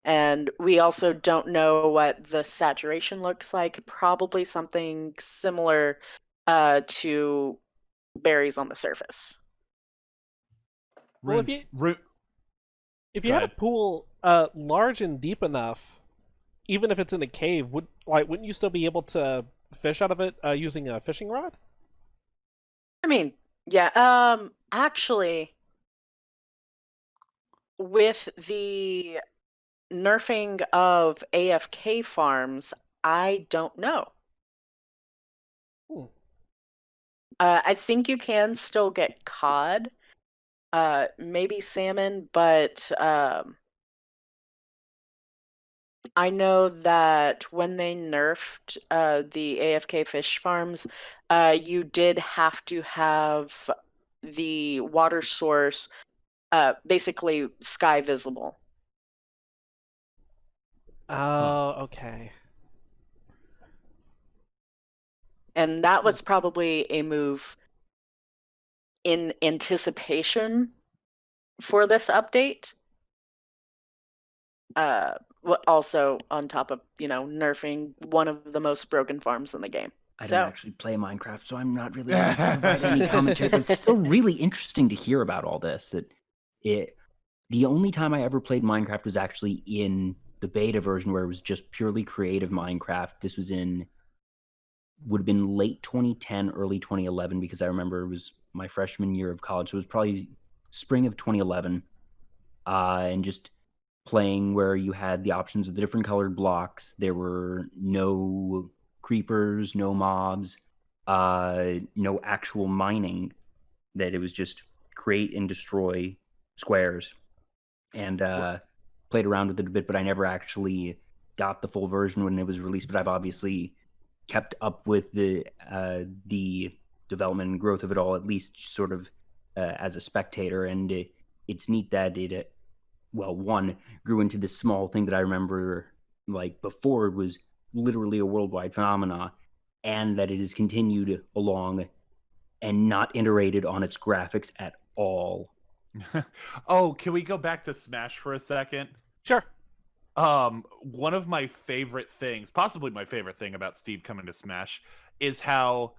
B: And we also don't know what the saturation looks like. Probably something similar to berries on the surface.
A: Well, if you had a pool large and deep enough, even if it's in a cave, wouldn't you still be able to fish out of it using a fishing rod?
B: I mean, yeah. Actually, with the nerfing of AFK farms, I don't know. I think you can still get cod, maybe salmon, but I know that when they nerfed the AFK fish farms, you did have to have the water source basically sky visible.
A: Oh, okay.
B: And that was probably a move in anticipation for this update. Also on top of, nerfing one of the most broken farms in the game.
D: I don't actually play Minecraft, so I'm not really able to provide any commentary, but it's still really interesting to hear about all this. The only time I ever played Minecraft was actually in the beta version, where it was just purely creative Minecraft. This was would have been late 2010, early 2011, because I remember it was my freshman year of college. So it was probably spring of 2011, and just playing where you had the options of the different colored blocks. There were no creepers, no mobs, no actual mining. That it was just create and destroy squares, and played around with it a bit, but I never actually got the full version when it was released. But I've obviously kept up with the development and growth of it all, at least sort of as a spectator. And it's neat that it, well, one, grew into this small thing that I remember, like, before it was literally a worldwide phenomena, and that it has continued along and not iterated on its graphics at all.
C: Oh, can we go back to Smash for a second?
A: Sure.
C: One of my favorite things, possibly my favorite thing about Steve coming to Smash, is how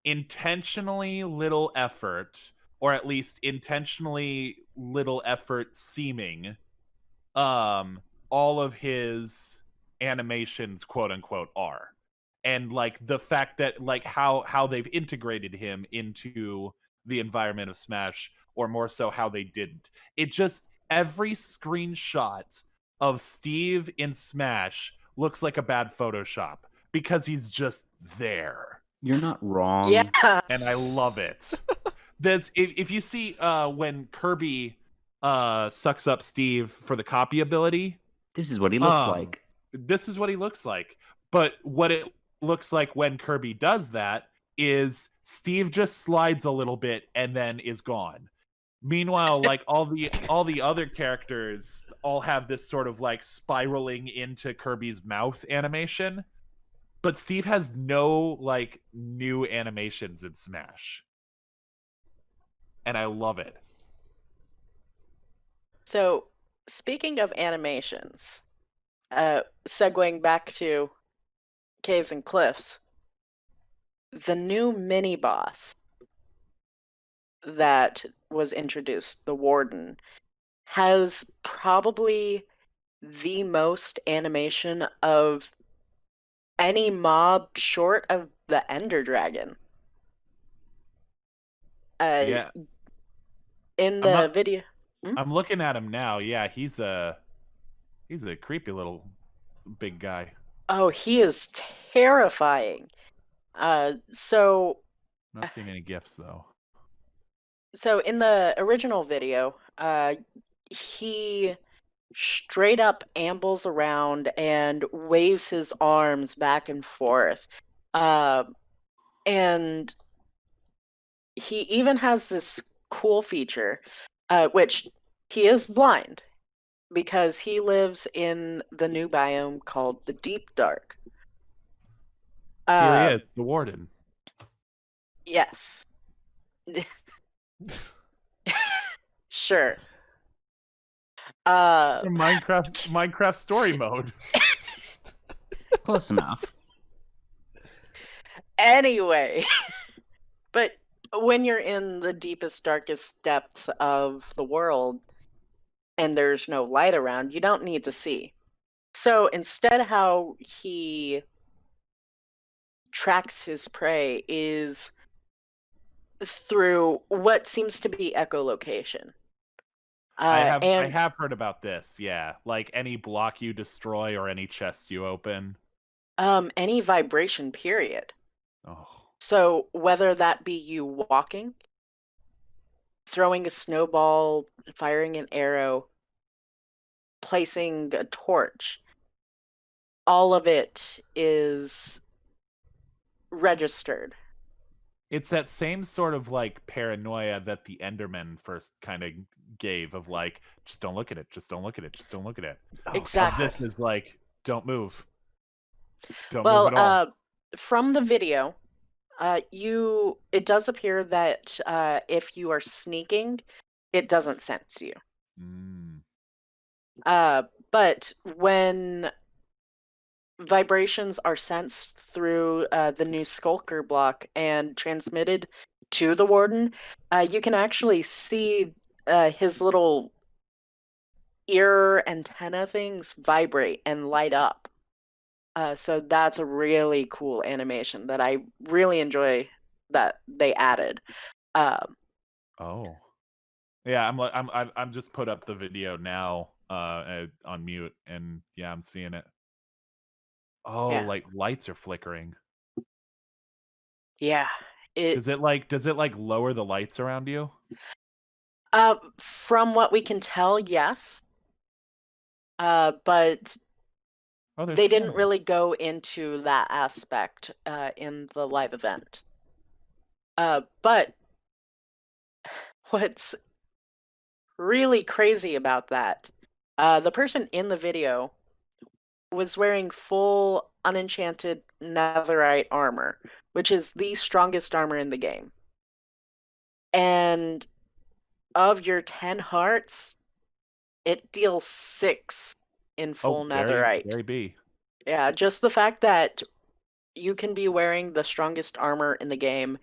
C: intentionally little effort, or at least intentionally little effort seeming, all of his animations, quote unquote, are. And like the fact that like how they've integrated him into the environment of Smash, or more so how they didn't. It just, every screenshot of Steve in Smash looks like a bad Photoshop because he's just there.
D: You're not wrong.
B: Yeah.
C: And I love it. That's if you see when Kirby sucks up Steve for the copy ability,
D: This is what he looks like.
C: this is what he looks like. But what it looks like when Kirby does that is Steve just slides a little bit and then is gone. Meanwhile, like all the other characters all have this sort of like spiraling into Kirby's mouth animation, but Steve has no like new animations in Smash. And I love it.
B: So, speaking of animations, segueing back to Caves and Cliffs, the new mini boss that was introduced, the Warden, has probably the most animation of any mob short of the Ender Dragon.
C: Yeah.
B: In the video.
C: I'm looking at him now. Yeah, he's a creepy little big guy.
B: Oh, he is terrifying. So
C: Not seeing any gifs though.
B: So in the original video, he straight up ambles around and waves his arms back and forth. And he even has this cool feature, which he is blind because he lives in the new biome called the Deep Dark.
C: Here he is, the Warden.
B: Yes. Sure.
C: Minecraft story mode.
D: Close enough.
B: Anyway, but when you're in the deepest, darkest depths of the world and there's no light around, you don't need to see. So instead, how he tracks his prey is through what seems to be echolocation.
C: I have heard about this. Yeah, like any block you destroy or any chest you open.
B: Any vibration, period.
C: Oh.
B: So whether that be you walking, throwing a snowball, firing an arrow, placing a torch, all of it is registered.
C: It's that same sort of like paranoia that the Endermen first kind of gave of like, just don't look at it, just don't look at it, just don't look at it.
B: Exactly.
C: This is like, don't move. Don't move at all.
B: From the video, it does appear that if you are sneaking, it doesn't sense you. But when vibrations are sensed through the new Skulker block and transmitted to the Warden, you can actually see his little ear antenna things vibrate and light up. So that's a really cool animation that I really enjoy that they added.
C: Oh, yeah. I'm just put up the video now on mute, and yeah, I'm seeing it. Oh,
B: Yeah.
C: like lights are flickering.
B: Yeah.
C: Does it like lower the lights around you?
B: From what we can tell, yes. But they didn't really go into that aspect in the live event. But what's really crazy about that, the person in the video was wearing full unenchanted netherite armor, which is the strongest armor in the game. And of your 10 hearts, it deals 6 in full netherite.
C: Very B.
B: Yeah, just the fact that you can be wearing the strongest armor in the game,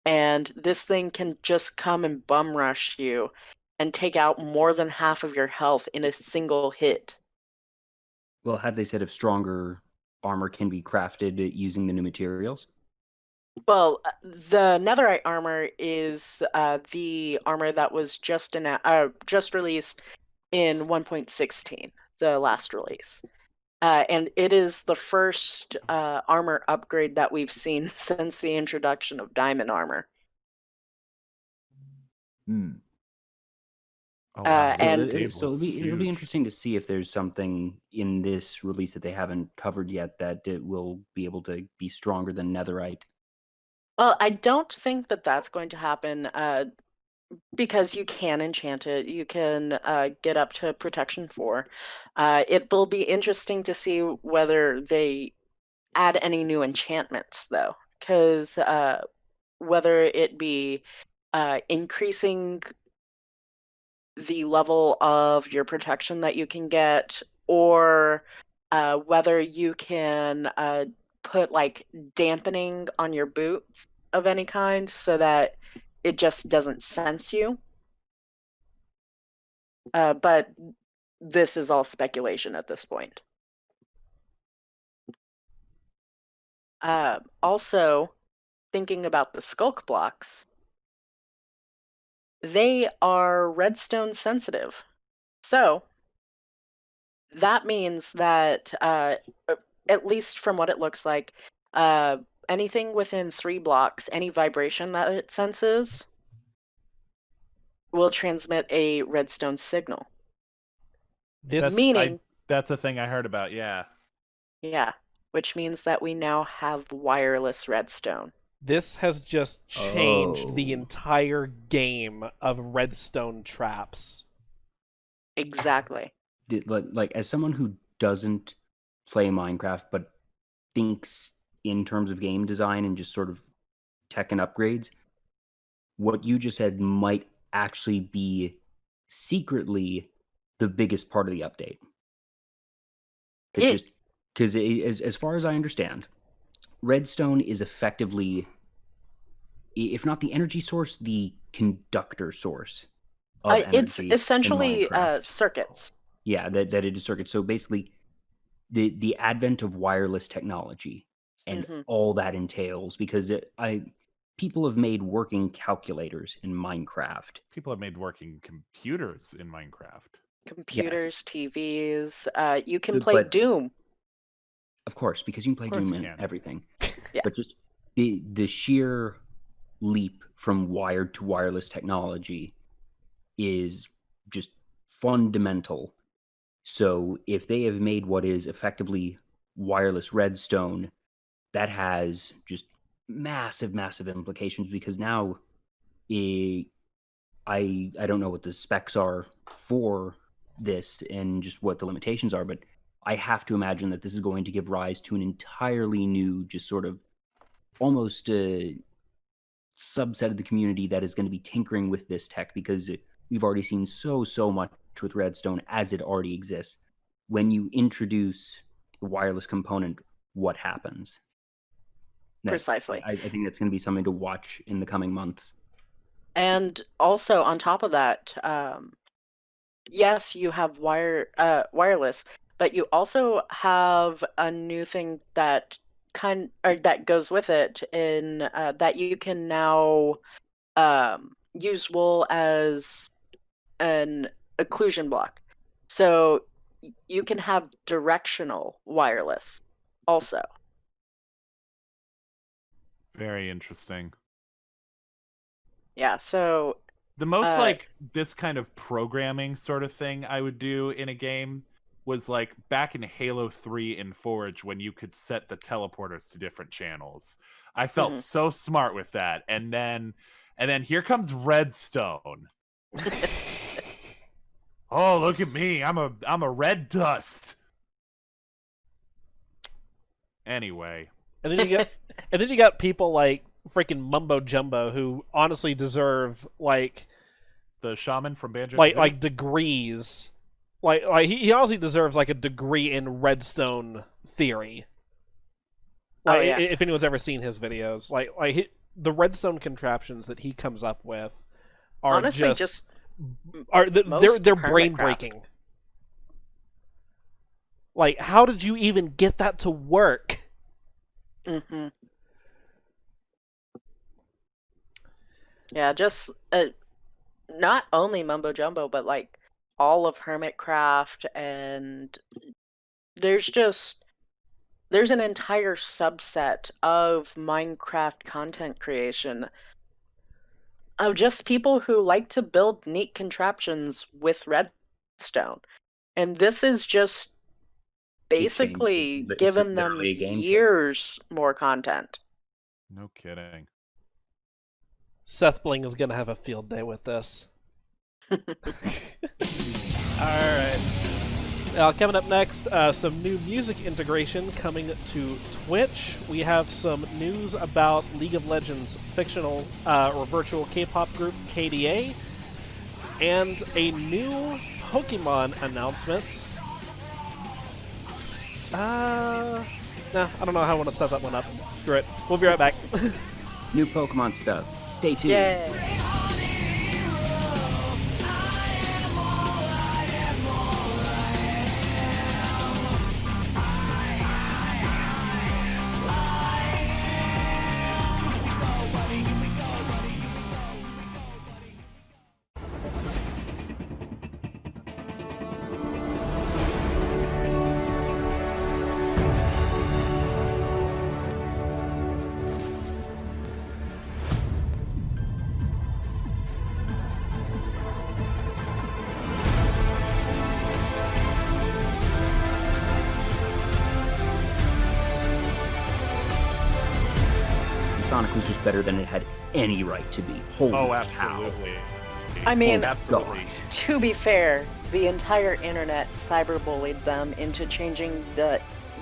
B: and this thing can just come and bum rush you and take out more than half of your health in a single hit.
D: Well, have they said if stronger armor can be crafted using the new materials?
B: Well, the netherite armor is the armor that was just released in 1.16, the last release. And it is the first armor upgrade that we've seen since the introduction of diamond armor.
C: Oh, wow.
D: So it'll be interesting to see if there's something in this release that they haven't covered yet that it will be able to be stronger than netherite.
B: Well, I don't think that that's going to happen because you can enchant it. You can get up to protection 4. It will be interesting to see whether they add any new enchantments, though, because whether it be increasing the level of your protection that you can get, or whether you can put like dampening on your boots of any kind so that it just doesn't sense you. But this is all speculation at this point. Also, thinking about the skulk blocks, they are redstone sensitive. So that means that, at least from what it looks like, anything within 3 blocks, any vibration that it senses will transmit a redstone signal.
C: That's a thing I heard about, yeah.
B: Yeah, which means that we now have wireless redstone.
A: This has just changed the entire game of redstone traps.
B: Exactly.
D: Like, as someone who doesn't play Minecraft but thinks in terms of game design and just sort of tech and upgrades, what you just said might actually be secretly the biggest part of the update. Just because, as far as I understand, redstone is effectively, if not the energy source, the conductor source of energy.
B: It's essentially circuits.
D: Yeah, that it is circuits. So basically, the advent of wireless technology and all that entails, because people have made working calculators in Minecraft.
C: People have made working computers in Minecraft.
B: Computers, yes. TVs. You can play Doom.
D: Of course, because you can play Doom and everything.
B: Yeah.
D: But just the sheer leap from wired to wireless technology is just fundamental. So if they have made what is effectively wireless redstone, that has just massive implications, because now I don't know what the specs are for this and just what the limitations are, but I have to imagine that this is going to give rise to an entirely new, just sort of almost a subset of the community that is going to be tinkering with this tech, because we've already seen so much with redstone as it already exists. When you introduce the wireless component, what happens?
B: Precisely.
D: I think that's going to be something to watch in the coming months.
B: And also, on top of that, yes, you have wireless, but you also have a new thing that that goes with it, in that you can now use wool as an occlusion block. So you can have directional wireless also.
C: Very interesting.
B: Yeah, so
C: the most like this kind of programming sort of thing I would do in a game was like back in Halo 3 and Forge, when you could set the teleporters to different channels. I felt so smart with that. And then here comes Redstone. Oh, look at me! I'm a red dust. Anyway,
A: And then you got people like freaking Mumbo Jumbo who honestly deserve like
C: the shaman from Banjo
A: like degrees. Like he honestly deserves like a degree in Redstone theory. Like if anyone's ever seen his videos, the Redstone contraptions that he comes up with are
B: honestly
A: they're brain breaking. Like, how did you even get that to work?
B: Mm-hmm. Yeah, just not only Mumbo Jumbo, but like all of Hermitcraft, and there's an entire subset of Minecraft content creation of just people who like to build neat contraptions with Redstone. And this is just basically given them years more content.
C: No kidding.
A: Seth Bling is going to have a field day with this. All right. Coming up next, some new music integration coming to Twitch. We have some news about League of Legends fictional or virtual K-pop group KDA, and a new Pokemon announcement. I don't know how I want to set that one up. Screw it. We'll be right back.
D: New Pokemon stuff. Stay tuned.
B: Yay.
D: Sonic was just better than it had any right to be. Holy
C: absolutely.
D: Cow.
B: I mean,
C: absolutely.
B: To be fair, the entire internet cyberbullied them into changing the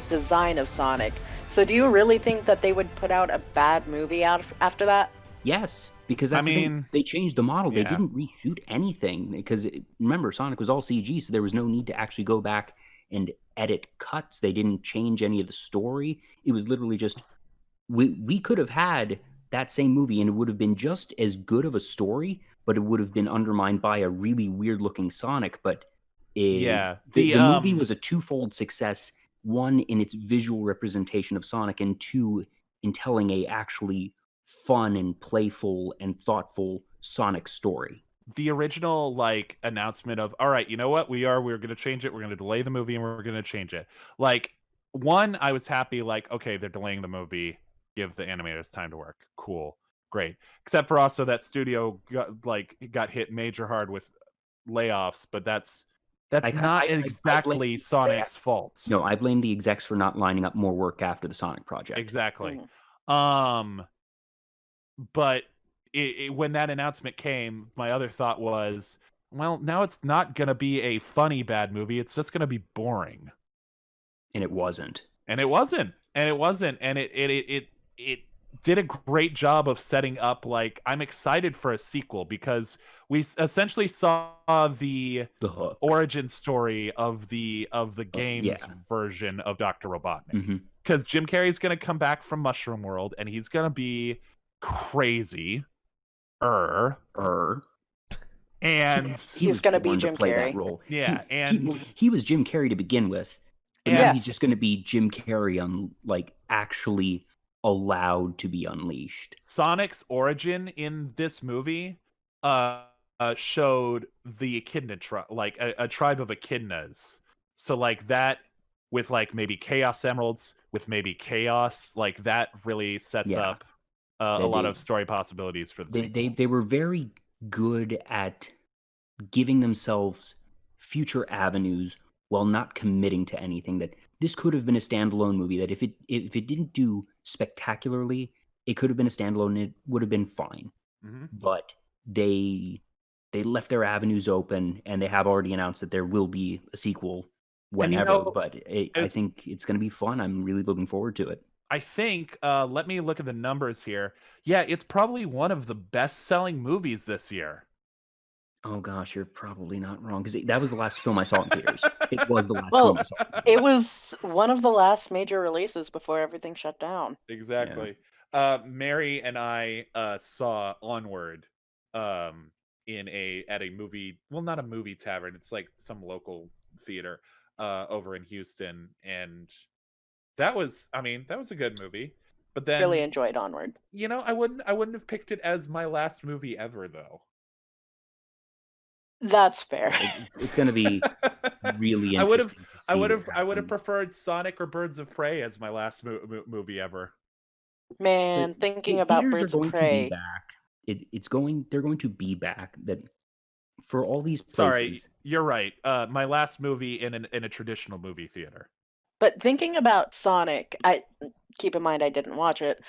B: design of Sonic. So do you really think that they would put out a bad movie after that?
D: Yes, because that's the thing. They changed the model. They didn't reshoot anything because remember, Sonic was all CG, so there was no need to actually go back and edit cuts. They didn't change any of the story. It was literally just we could have had that same movie and it would have been just as good of a story, but it would have been undermined by a really weird looking Sonic. But the movie was a twofold success. One, in its visual representation of Sonic, and two, in telling a actually fun and playful and thoughtful Sonic story.
C: The original announcement of, all right, you know what, we're going to change it. We're going to delay the movie and we're going to change it. One, I was happy, okay, they're delaying the movie. Give the animators time to work. Cool. Great. Except for also that studio got hit major hard with layoffs, but that's not exactly Sonic's fault.
D: No, I blame the execs for not lining up more work after the Sonic project.
C: Exactly. But when that announcement came, my other thought was, well, now it's not going to be a funny bad movie. It's just going to be boring.
D: And it wasn't.
C: And it did a great job of setting up, I'm excited for a sequel because we essentially saw the origin story of the game's version of Dr. Robotnik. Because Jim Carrey's going to come back from Mushroom World and he's going to be crazy. And
B: he's going to be Jim Carrey.
D: That role.
C: Yeah, and
D: he was Jim Carrey to begin with. And now he's just going to be Jim Carrey actually allowed to be unleashed.
C: Sonic's origin in this movie showed the echidna tribe, a tribe of echidnas. So that with maybe Chaos Emeralds, with maybe Chaos, that really sets up a lot of story possibilities for the sequel.
D: They were very good at giving themselves future avenues while not committing to anything. That this could have been a standalone movie, that if it didn't do spectacularly, it could have been a standalone and it would have been fine. But they they left their avenues open, and they have already announced that there will be a sequel whenever. But I think it's going to be fun. I'm really looking forward to it.
C: I think, let me look at the numbers here. Yeah, it's probably one of the best-selling movies this year.
D: Oh gosh, you're probably not wrong, because that was the last film I saw in theaters. It was the last film I saw.
B: It was one of the last major releases before everything shut down.
C: Exactly. Mary and I saw Onward at a movie, well, not a movie tavern, it's like some local theater over in Houston, and that was a good movie. But then
B: really enjoyed Onward.
C: You know, I wouldn't have picked it as my last movie ever, though.
B: That's fair.
D: It's going to be really interesting.
C: I would have preferred Sonic or Birds of Prey as my last movie ever.
B: Man, thinking about Birds of Prey.
D: They're going to be back. That for all these places.
C: Sorry, you're right. My last movie in a traditional movie theater.
B: But thinking about Sonic, keep in mind I didn't watch it.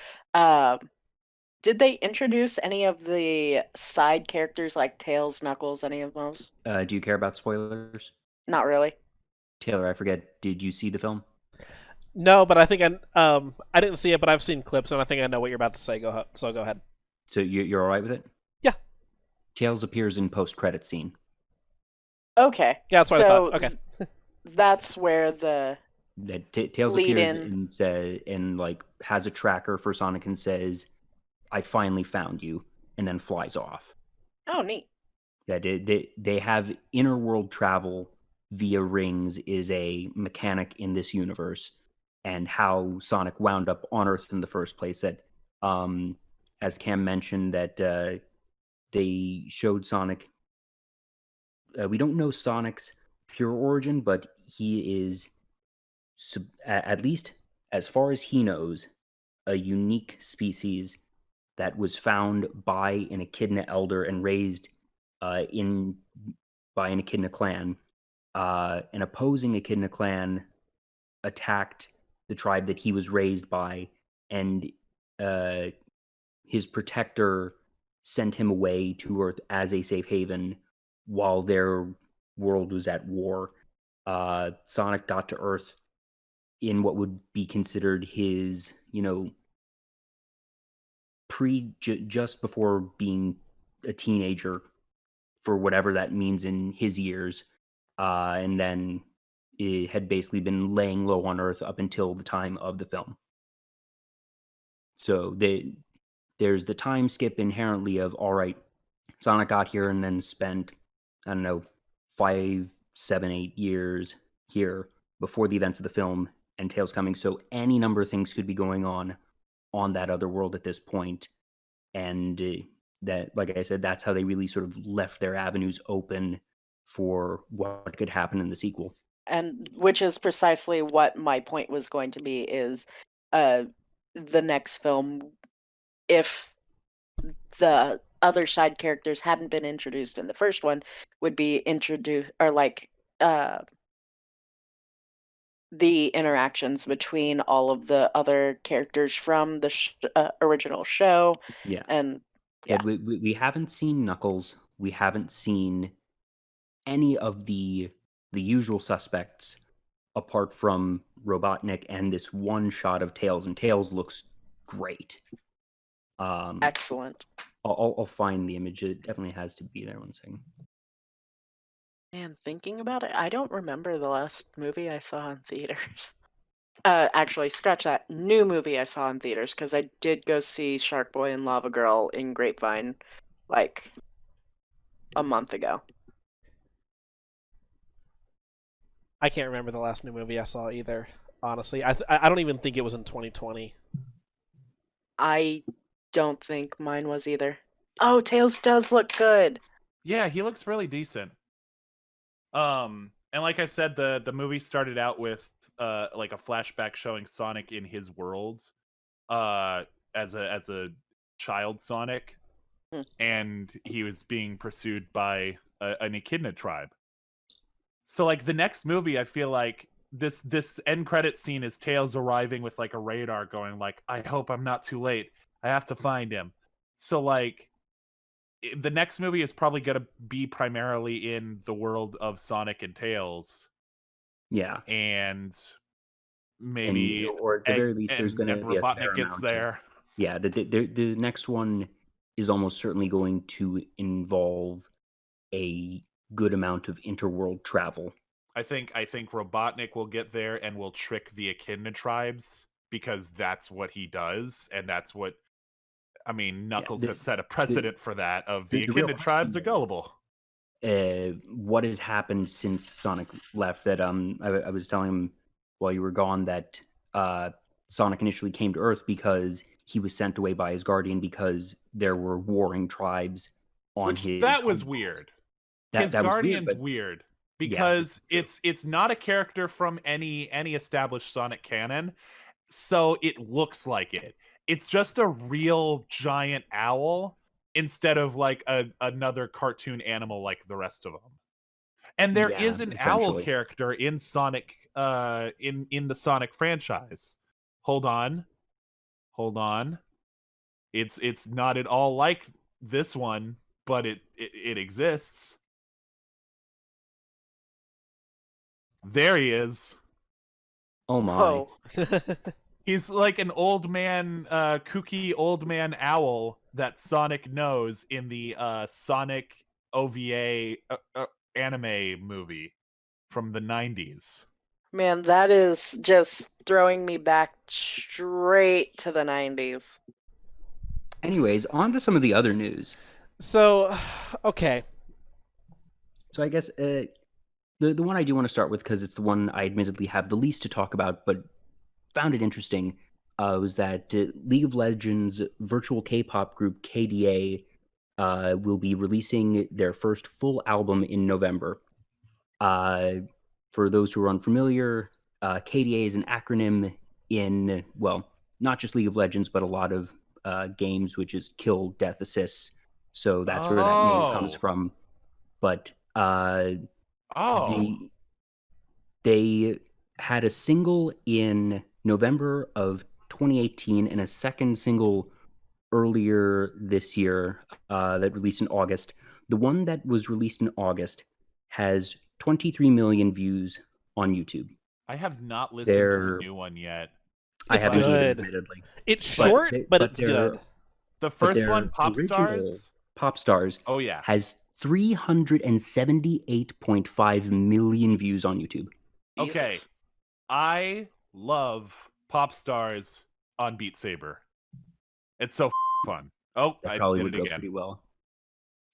B: Did they introduce any of the side characters like Tails, Knuckles, any of those?
D: Do you care about spoilers?
B: Not really.
D: Taylor, I forget. Did you see the film?
A: No, but I think I didn't see it, but I've seen clips, and I think I know what you're about to say. Go ahead.
D: So you're all right with it?
A: Yeah.
D: Tails appears in post-credit scene.
B: Okay.
A: Yeah, that's what I thought. Okay.
B: That's where
D: Tails appears and like has a tracker for Sonic and says, "I finally found you," and then flies off.
B: Oh, neat.
D: Yeah, they have inner world travel via rings is a mechanic in this universe, and how Sonic wound up on Earth in the first place. That, as Cam mentioned, that they showed Sonic. We don't know Sonic's pure origin, but he is, at least as far as he knows, a unique species that was found by an Echidna elder and raised by an Echidna clan. An opposing Echidna clan attacked the tribe that he was raised by, and his protector sent him away to Earth as a safe haven while their world was at war. Sonic got to Earth in what would be considered his, just before being a teenager, for whatever that means in his years, and then it had basically been laying low on Earth up until the time of the film. So there's the time skip inherently of, all right, Sonic got here and then spent, 5, 7, 8 years here before the events of the film and Tails coming. So any number of things could be going on that other world at this point. And that, like I said, that's how they really sort of left their avenues open for what could happen in the sequel.
B: And which is precisely what my point was going to be, is the next film, if the other side characters hadn't been introduced in the first one, would be introduced, or like the interactions between all of the other characters from the original show.
D: Yeah.
B: And
D: we haven't seen Knuckles. We haven't seen any of the usual suspects apart from Robotnik and this one shot of Tails, and Tails looks great.
B: Excellent.
D: I'll find the image. It definitely has to be there. One second.
B: Man, thinking about it, I don't remember the last movie I saw in theaters. Actually, scratch that. New movie I saw in theaters, because I did go see Shark Boy and Lava Girl in Grapevine like a month ago.
A: I can't remember the last new movie I saw either, honestly. I don't even think it was in 2020.
B: I don't think mine was either. Oh, Tails does look good.
C: Yeah, he looks really decent. And like I said, the movie started out with like a flashback showing Sonic in his world as a child Sonic, and he was being pursued by an Echidna tribe. So like the next movie, I feel like this end credit scene is Tails arriving with like a radar going like, I hope I'm not too late. I have to find him. So like the next movie is probably going to be primarily in the world of Sonic and Tails,
D: Yeah,
C: and maybe
D: or at the very least, there's going to be a fair
C: Robotnik gets
D: amount
C: there.
D: Yeah, the next one is almost certainly going to involve a good amount of interworld travel.
C: I think Robotnik will get there and will trick the Echidna tribes, because that's what he does, and that's what Knuckles has set a precedent for that. Of the
D: real
C: Echidna tribes are
D: question
C: gullible.
D: What has happened since Sonic left? That I was telling him while you were gone that Sonic initially came to Earth because he was sent away by his guardian because there were warring tribes on his.
C: That was weird. His guardian's weird because it's not a character from any established Sonic canon, so it looks like it. It's just a real giant owl instead of like another cartoon animal like the rest of them. And there is an owl character in Sonic, in the Sonic franchise. Hold on. It's not at all like this one, but it exists. There he is.
D: Oh my.
C: He's like an old man, kooky old man owl that Sonic knows in the Sonic OVA anime movie from the 90s.
B: Man, that is just throwing me back straight to the 90s.
D: Anyways, on to some of the other news.
A: So, okay.
D: So I guess the one I do want to start with, because it's the one I admittedly have the least to talk about, but found it interesting, was that League of Legends virtual K-pop group KDA will be releasing their first full album in November. For those who are unfamiliar, KDA is an acronym in, well, not just League of Legends, but a lot of games, which is kill, death, assists. So that's where that name comes from. But they had a single in November of 2018 and a second single earlier this year that released in August. The one that was released in August has 23 million views on YouTube.
C: I have not listened to the new one yet.
D: I haven't either, admittedly.
A: It's short, but it's good.
C: The first one, Pop Stars. Oh yeah,
D: has 378.5 million views on YouTube.
C: Okay,
B: Jesus.
C: I love Pop Stars on Beat Saber. It's so fun. Oh,
D: that
C: I
D: probably
C: did
D: would
C: it
D: go
C: again.
D: pretty well.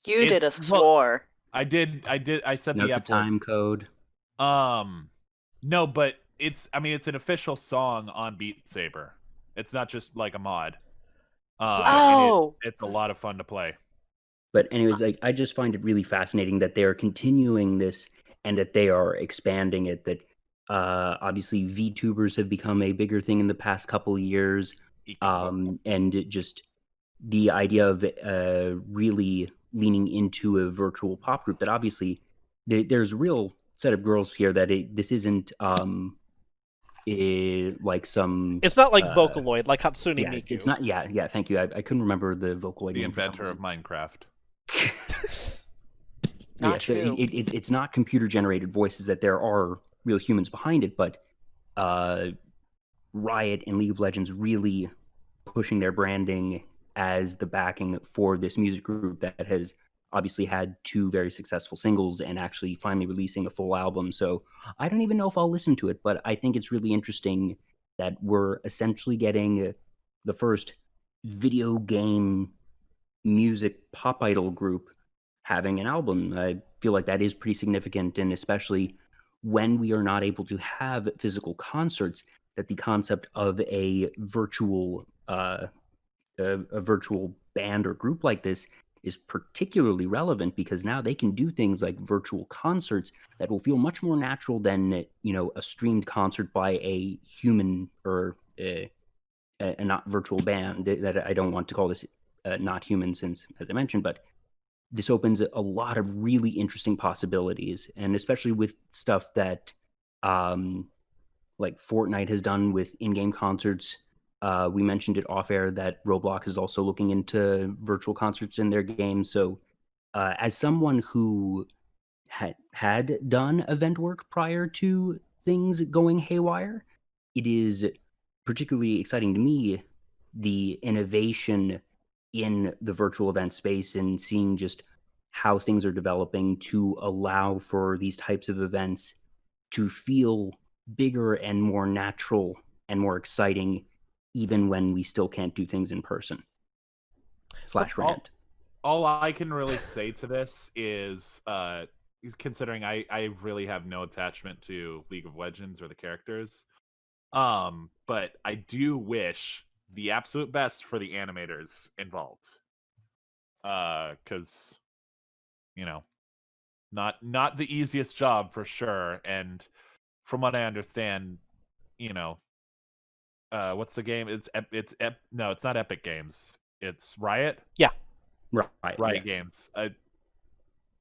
B: You did a swore.
C: I did. I said
D: Note
C: the F
D: time
C: word.
D: code.
C: No, but it's an official song on Beat Saber. It's not just like a mod. It's a lot of fun to play.
D: But anyways, like, I just find it really fascinating that they are continuing this and that they are expanding it. That obviously VTubers have become a bigger thing in the past couple of years, and just the idea of really leaning into a virtual pop group. That obviously there's a real set of girls here that this isn't like some.
A: It's not like Vocaloid, like Hatsune Miku.
D: It's not. Yeah. Thank you. I couldn't remember the Vocaloid.
C: The inventor of Minecraft.
B: Not
D: so
B: true.
D: It's not computer generated voices. That there are real humans behind it, but Riot and League of Legends really pushing their branding as the backing for this music group that has obviously had two very successful singles and actually finally releasing a full album. So I don't even know if I'll listen to it, but I think it's really interesting that we're essentially getting the first video game music pop idol group having an album. I feel like that is pretty significant, and especially when we are not able to have physical concerts, that the concept of a virtual band or group like this is particularly relevant, because now they can do things like virtual concerts that will feel much more natural than a streamed concert by a human or a not virtual band. That I don't want to call this not human, since, as I mentioned, but this opens a lot of really interesting possibilities, and especially with stuff that like Fortnite has done with in-game concerts. We mentioned it off air that Roblox is also looking into virtual concerts in their game. So As someone who had done event work prior to things going haywire, it is particularly exciting to me, the innovation in the virtual event space and seeing just how things are developing to allow for these types of events to feel bigger and more natural and more exciting, even when we still can't do things in person. / rant.
C: All I can really say to this is, considering I really have no attachment to League of Legends or the characters, but I do wish the absolute best for the animators involved, because not the easiest job for sure, and from what I understand, what's the game? No, it's not Epic Games. It's Riot.
A: Yeah,
C: Riot
D: yes.
C: Games.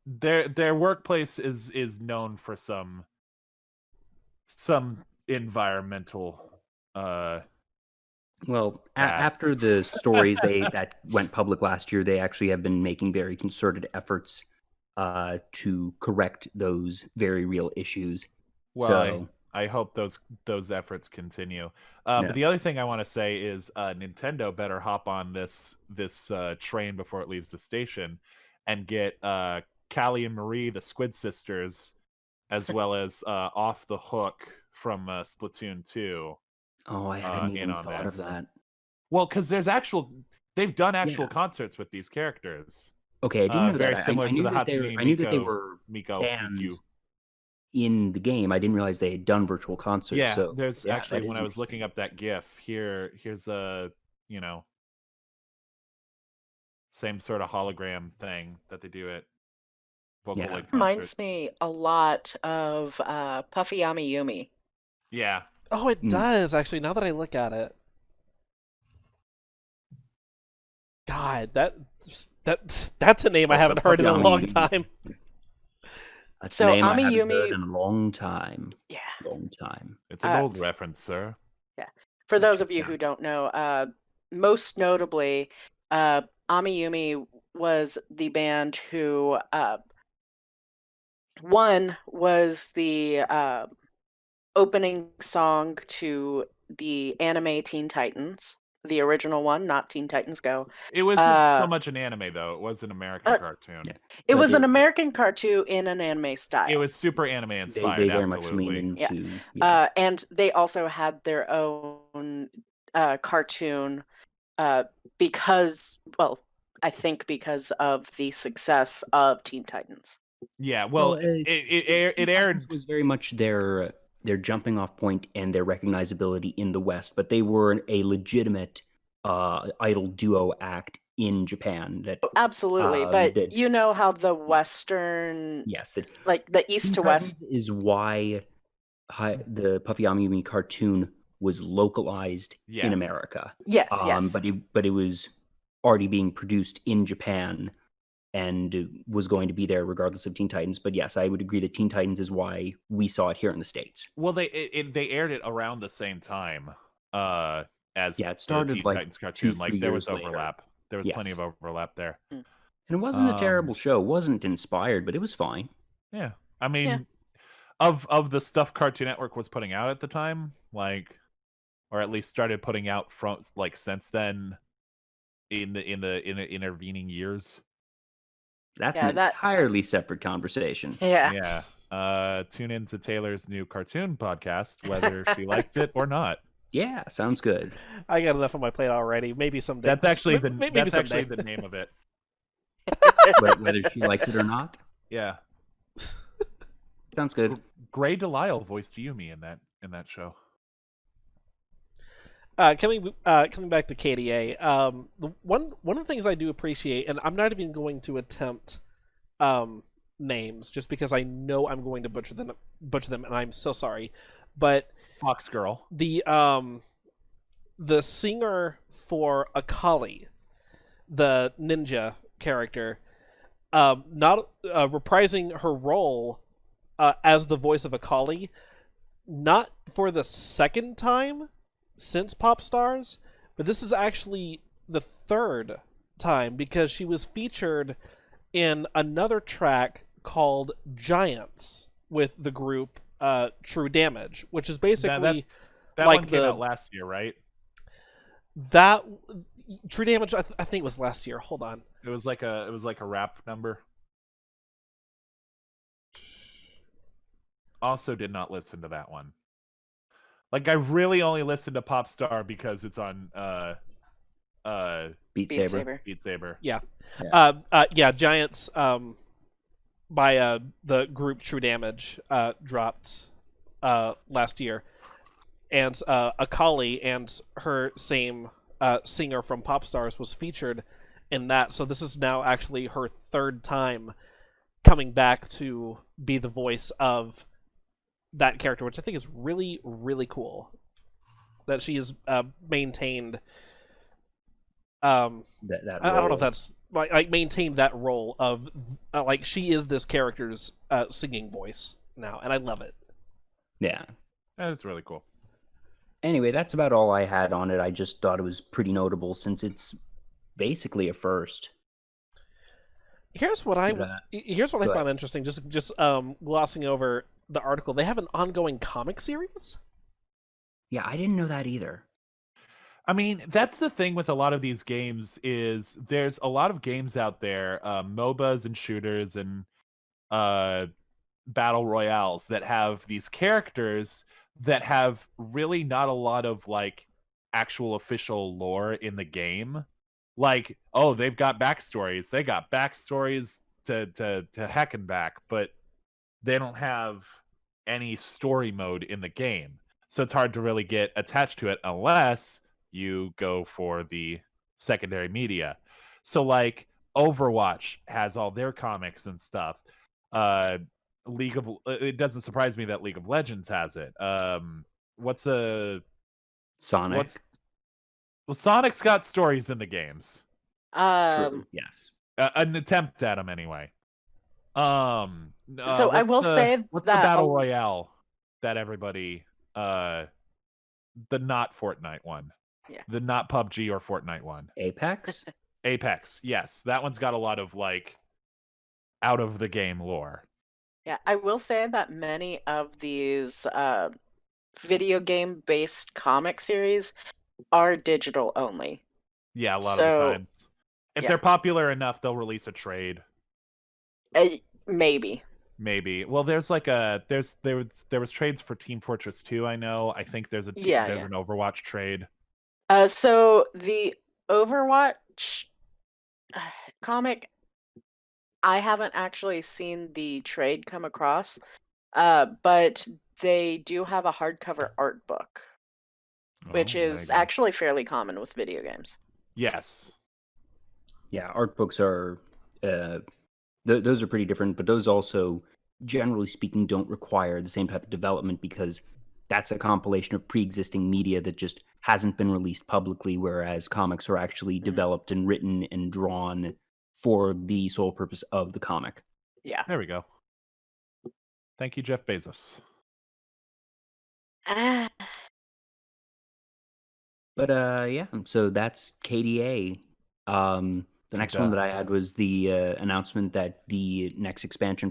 C: Their workplace is known for some environmental.
D: Well, after the stories that went public last year, they actually have been making very concerted efforts to correct those very real issues.
C: Well,
D: So
C: I hope those efforts continue. But the other thing I want to say is Nintendo better hop on this train before it leaves the station and get Callie and Marie, the Squid Sisters, as well as Off the Hook from Splatoon 2.
D: Oh, I hadn't even thought of that.
C: Well, because they've done actual concerts with these characters.
D: Okay, I didn't know
C: very
D: that.
C: similar
D: I
C: to
D: knew
C: the
D: that
C: Hatsune
D: I knew that they
C: Miku-
D: were
C: Miku.
D: fans in the game. I didn't realize they had done virtual concerts.
C: Yeah,
D: so
C: there's actually, when I was
D: interesting.
C: looking up that GIF, here's a same sort of hologram thing that they do at Vocaloid concerts.
B: Reminds me a lot of Puffy Amiyumi.
C: Yeah.
A: Oh, it does, actually, now that I look at it. God, that's a name I haven't heard in a long time.
D: That's a name I haven't heard in a long time.
B: Yeah.
D: Long time.
C: It's an old reference, sir.
B: Yeah. For those of you who don't know, most notably, Amiyumi was the band who one was the opening song to the anime Teen Titans, the original one, not Teen Titans Go.
C: It wasn't so much an anime, though. It was an American cartoon.
D: Yeah.
B: It was an American cartoon in an anime style.
C: It was super anime inspired.
D: They very much leaned into.
B: And they also had their own cartoon because, well, I think because of the success of Teen Titans.
C: Yeah, well, it aired.
D: Was very much their jumping off point and their recognizability in the West, but they were a legitimate idol duo act in Japan. That
B: absolutely, but you know how the Western, like the East to West,
D: is why the Puffy Amiyumi cartoon was localized in America.
B: Yes,
D: but it was already being produced in Japan and was going to be there regardless of Teen Titans. But yes, I would agree that Teen Titans is why we saw it here in the States.
C: Well, they aired it around the same time as
D: it started
C: the Teen Titans cartoon. Like there was overlap. There was plenty of overlap there.
D: And it wasn't a terrible show. It wasn't inspired, but it was fine.
C: Yeah. I mean, of the stuff Cartoon Network was putting out at the time, like, or at least started putting out from like since then in the intervening years.
D: That's an entirely separate conversation.
B: Yeah.
C: Tune in to Taylor's new cartoon podcast, whether she liked it or not.
D: Yeah, sounds good.
A: I got enough on my plate already. Maybe someday.
C: That's actually the name of it.
D: Whether she likes it or not.
C: Yeah.
D: Sounds good.
C: Gray Delisle voiced Yumi in that show.
A: Coming back to KDA, one of the things I do appreciate, and I'm not even going to attempt names just because I know I'm going to butcher them, and I'm so sorry. But
C: Fox Girl,
A: the singer for Akali, the ninja character, not reprising her role as the voice of Akali, not for the second time since Pop Stars, but this is actually the third time because she was featured in another track called Giants with the group True Damage, which is basically
C: that
A: like
C: one came out last year, right?
A: that True Damage. I think was last year. Hold on.
C: It was like a rap number. Also, did not listen to that one. Like, I really only listened to Popstar because it's on
D: Beat Saber.
C: Beat Saber.
A: Yeah.
D: Yeah.
A: Giants by the group True Damage dropped last year, and Akali and her same singer from Popstars was featured in that. So this is now actually her third time coming back to be the voice of that character, which I think is really, really cool. That she has maintained.
D: That
A: I don't know if that's like maintained that role of like she is this character's singing voice now, and I love it.
D: Yeah.
C: That's really cool.
D: Anyway, that's about all I had on it. I just thought it was pretty notable since it's basically a first.
A: Here's what I
D: Go
A: found interesting. Just glossing over the article, they have an ongoing comic series.
D: Yeah, I didn't know that either.
C: I mean, that's the thing with a lot of these games is there's a lot of games out there, MOBAs and shooters and battle royales that have these characters that have really not a lot of like actual official lore in the game. Like, oh, they've got backstories. They got backstories to heck and back, but they don't have any story mode in the game. So it's hard to really get attached to it unless you go for the secondary media. So like Overwatch has all their comics and stuff. It doesn't surprise me that League of Legends has it.
D: Sonic?
C: Well, Sonic's got stories in the games.
D: True. Yes.
C: An attempt at them anyway.
B: So I will say
C: what's
B: that
C: the battle royale that everybody the not Fortnite one.
B: Yeah.
C: The not PUBG or Fortnite one.
D: Apex?
C: Apex, yes. That one's got a lot of like out of the game lore.
B: Yeah, I will say that many of these video game based comic series are digital only.
C: Yeah, a lot of the times. If they're popular enough, they'll release a trade.
B: Maybe.
C: Well, there's like there was trades for Team Fortress 2, I know. I think there's an Overwatch trade.
B: So the Overwatch comic, I haven't actually seen the trade come across, but they do have a hardcover art book, which is actually fairly common with video games.
C: Yes.
D: Yeah, art books are those are pretty different, but those also, generally speaking, don't require the same type of development because that's a compilation of pre-existing media that just hasn't been released publicly, whereas comics are actually developed and written and drawn for the sole purpose of the comic.
B: Yeah.
C: There we go. Thank you, Jeff Bezos.
D: But yeah, so that's KDA. The next one that I had was the announcement that the next expansion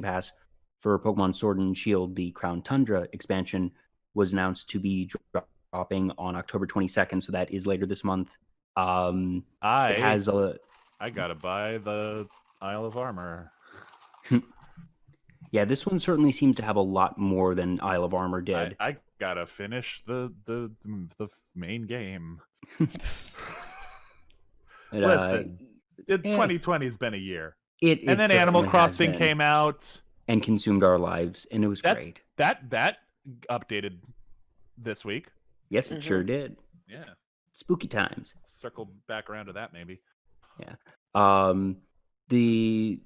D: pass for Pokemon Sword and Shield, the Crown Tundra expansion, was announced to be dropping on October 22nd. So that is later this month. It has
C: I gotta buy the Isle of Armor.
D: Yeah, this one certainly seems to have a lot more than Isle of Armor did.
C: I gotta finish the main game. Listen, 2020's been a year. And then Animal Crossing came out
D: and consumed our lives, and it was great.
C: That updated this week.
D: Yes, it sure did.
C: Yeah.
D: Spooky times.
C: Circle back around to that maybe.
D: Yeah. The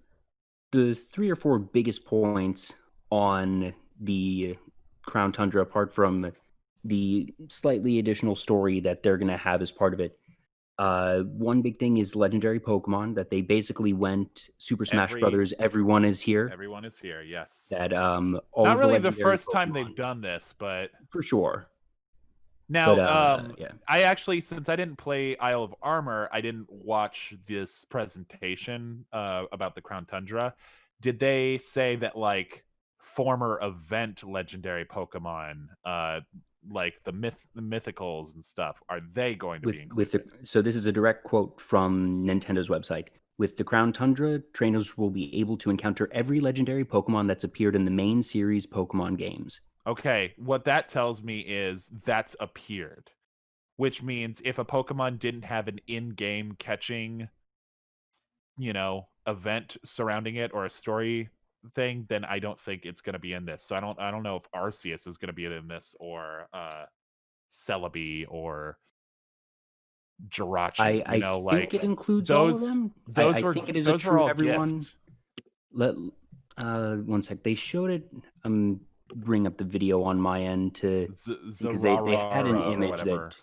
D: 3 or 4 biggest points on the Crown Tundra, apart from the slightly additional story that they're going to have as part of it. One big thing is legendary Pokemon, that they basically went Super Smash Brothers. Everyone is here.
C: Everyone is here. Yes.
D: That
C: all not really the first time they've done this, but
D: for sure.
C: Now,
D: But yeah,
C: I actually, since I didn't play Isle of Armor, I didn't watch this presentation about the Crown Tundra. Did they say that like former event legendary Pokemon, like the mythicals and stuff, are they going to be included?
D: so this is a direct quote from Nintendo's website. With the Crown Tundra, trainers will be able to encounter every legendary Pokemon that's appeared in the main series Pokemon games.
C: Okay, what that tells me is that's appeared, which means if a Pokemon didn't have an in-game catching, event surrounding it or a story thing, then I don't think it's going to be in this. So I don't know if Arceus is going to be in this, or Celebi, or Jirachi.
D: I think it includes all of them. I think it is a true everyone.
C: Gift.
D: Let 1 sec. They showed it. Bring up the video on my end because they had an image that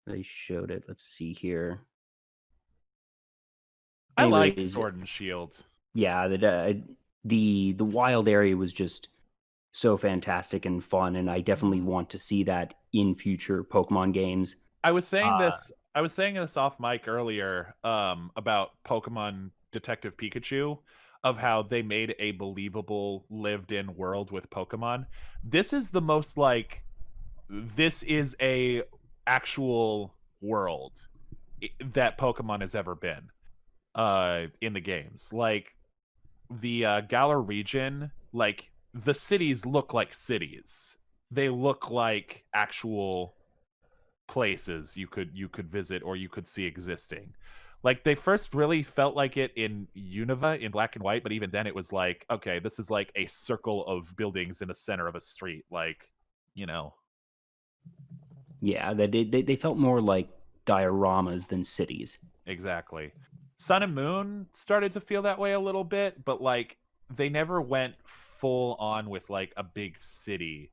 D: they showed it. Let's see here.
C: Anyways, I like Sword and Shield.
D: Yeah, the wild area was just so fantastic and fun, and I definitely want to see that in future Pokemon games.
C: I was saying this off mic earlier about Pokemon Detective Pikachu, of how they made a believable lived-in world with Pokemon. This is the most like, this is a actual world that Pokemon has ever been in the games. Like the Galar region, like the cities look like cities. They look like actual places you could visit or you could see existing. Like they first really felt like it in Unova in Black and White, but even then it was like, okay, this is like a circle of buildings in the center of a street, like,
D: Yeah, they felt more like dioramas than cities.
C: Exactly. Sun and Moon started to feel that way a little bit, but like they never went full on with like a big city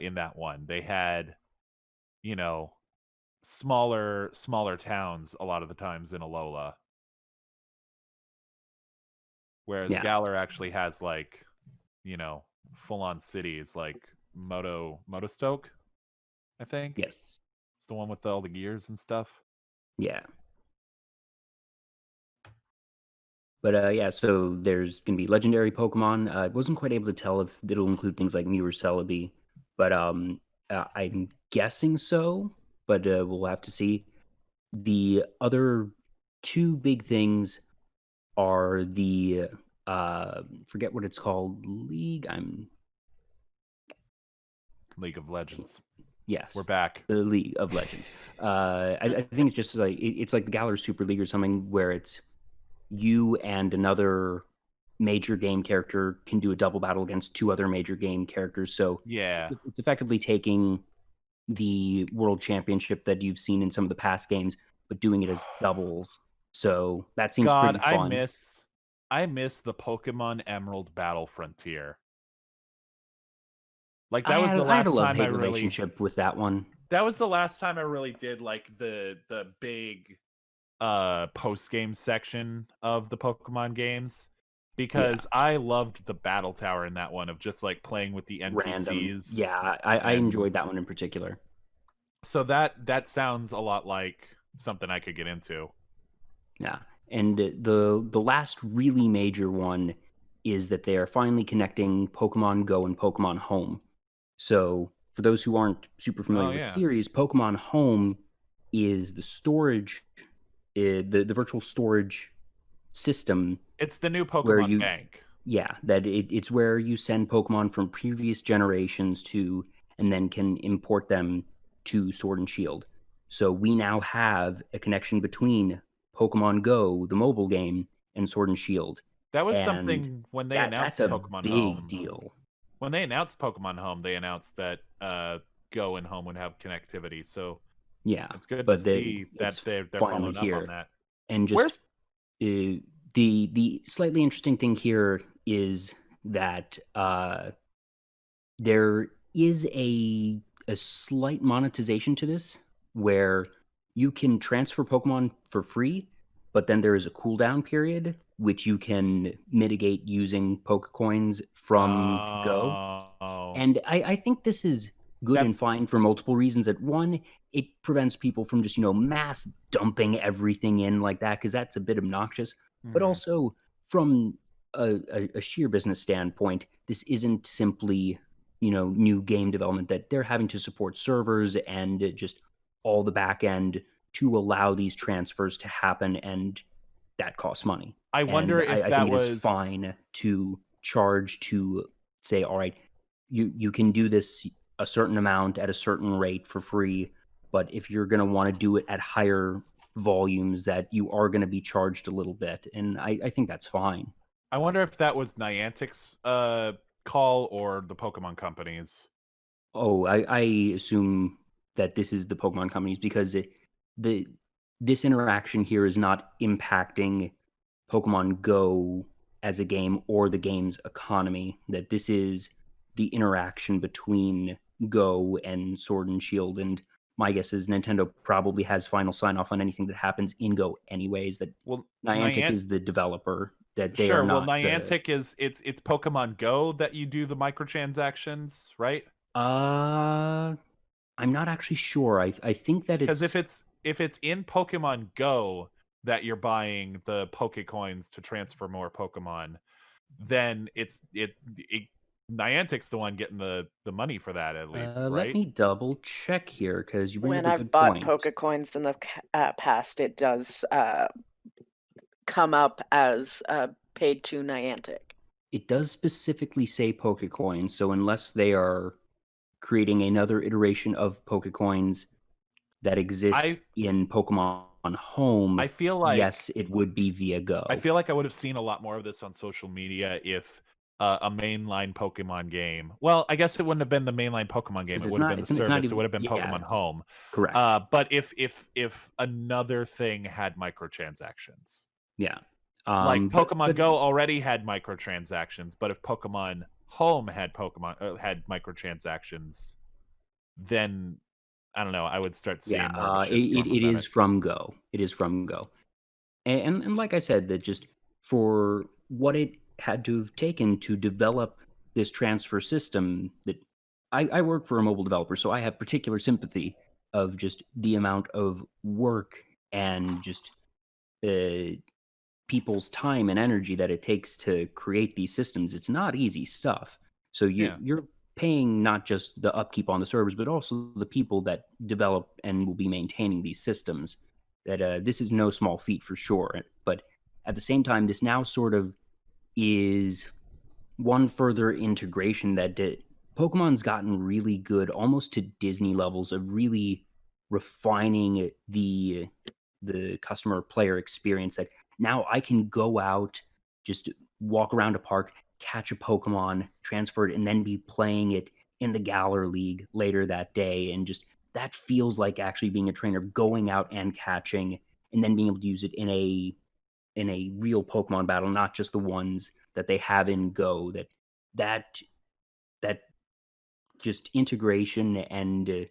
C: in that one. They had, smaller towns a lot of the times in Alola. Whereas Galar actually has like, full on cities like Motostoke, I think.
D: Yes.
C: It's the one with all the gears and stuff.
D: Yeah. But yeah, so there's going to be legendary Pokemon. I wasn't quite able to tell if it'll include things like Mew or Celebi, but I'm guessing so, but we'll have to see. The other two big things are the forget what it's called, League
C: of Legends.
D: Yes,
C: we're back.
D: The League of Legends. I think it's just like it's like the Galar Super League or something, where it's you and another major game character can do a double battle against two other major game characters. So
C: yeah,
D: it's effectively taking the world championship that you've seen in some of the past games, but doing it as doubles. So that seems pretty fun.
C: I miss the Pokemon Emerald Battle Frontier. Like that was the last time I really
D: relationship with that one.
C: That was the last time I really did like the big post game section of the Pokemon games, because I loved the battle tower in that one, of just like playing with the NPCs.
D: Random. Yeah, I enjoyed that one in particular.
C: So that sounds a lot like something I could get into.
D: Yeah, and the last really major one is that they are finally connecting Pokemon Go and Pokemon Home. So for those who aren't super familiar with the series, Pokemon Home is the storage, the virtual storage system.
C: It's the new Pokemon bank.
D: Yeah, that it's where you send Pokemon from previous generations to, and then can import them to Sword and Shield. So we now have a connection between Pokemon Go, the mobile game, and Sword and Shield.
C: That was something when they announced Pokemon Home.
D: That's a big deal.
C: When they announced Pokemon Home, they announced that Go and Home would have connectivity. So
D: yeah,
C: it's good to see that they're following up on that.
D: And just the slightly interesting thing here is that there is a slight monetization to this, where you can transfer Pokemon for free, but then there is a cooldown period, which you can mitigate using Pokecoins from Go. And I think this is good and
C: That's-
D: fine for multiple reasons. At one, it prevents people from just, mass dumping everything in like that, because that's a bit obnoxious. But
C: Mhm.
D: also, from a sheer business standpoint, this isn't simply, new game development, that they're having to support servers and just all the back end to allow these transfers to happen, and that costs money.
C: I wonder
D: And
C: if
D: I
C: that
D: think it
C: was
D: is fine to charge, to say, all right, you can do this a certain amount at a certain rate for free, but if you're going to want to do it at higher volumes, that you are going to be charged a little bit, and I think that's fine.
C: I wonder if that was Niantic's call or the Pokemon companies.
D: Oh, I assume that this is the Pokemon companies, because this interaction here is not impacting Pokemon Go as a game or the game's economy. That this is the interaction between Go and Sword and Shield, and my guess is Nintendo probably has final sign off on anything that happens in Go anyways. That
C: Well,
D: Niantic is the developer. That they
C: sure.
D: are
C: Well,
D: not.
C: Niantic is it's Pokemon Go that you do the microtransactions, right?
D: I'm not actually sure. I think that
C: Because
D: it's
C: if it's in Pokemon Go that you're buying the Pokecoins to transfer more Pokemon, then it Niantic's the one getting the money for that, at least,
D: Let
C: right?
D: me double check here, because you bring
B: When
D: up a
B: I've
D: good
B: bought
D: point.
B: Pokecoins in the past, it does come up as paid to Niantic.
D: It does specifically say Pokecoins, so unless they are creating another iteration of Pokecoins that exist in Pokemon Home,
C: I feel like
D: yes, it would be via Go.
C: I feel like I would have seen a lot more of this on social media if a mainline Pokemon game. Well, I guess it wouldn't have been the mainline Pokemon game. It would have been the service. It would have been Pokemon Home.
D: Correct.
C: But if another thing had microtransactions,
D: yeah.
C: like Pokemon Go already had microtransactions, but if Pokemon Home had had microtransactions, then I don't know. I would start seeing more of a shitstorm
D: it
C: about
D: is from Go. It is from Go. And like I said, that just for what it had to have taken to develop this transfer system, that I work for a mobile developer, so I have particular sympathy of just the amount of work and just people's time and energy that it takes to create these systems. It's not easy stuff. So you're paying not just the upkeep on the servers, but also the people that develop and will be maintaining these systems. That this is no small feat for sure. But at the same time, this now sort of is one further integration that Pokemon's gotten really good, almost to Disney levels, of really refining the customer player experience. That now I can go out, just walk around a park, catch a Pokemon, transfer it, and then be playing it in the Galar League later that day. And just that feels like actually being a trainer, going out and catching, and then being able to use it in a real Pokemon battle, not just the ones that they have in Go. That just integration and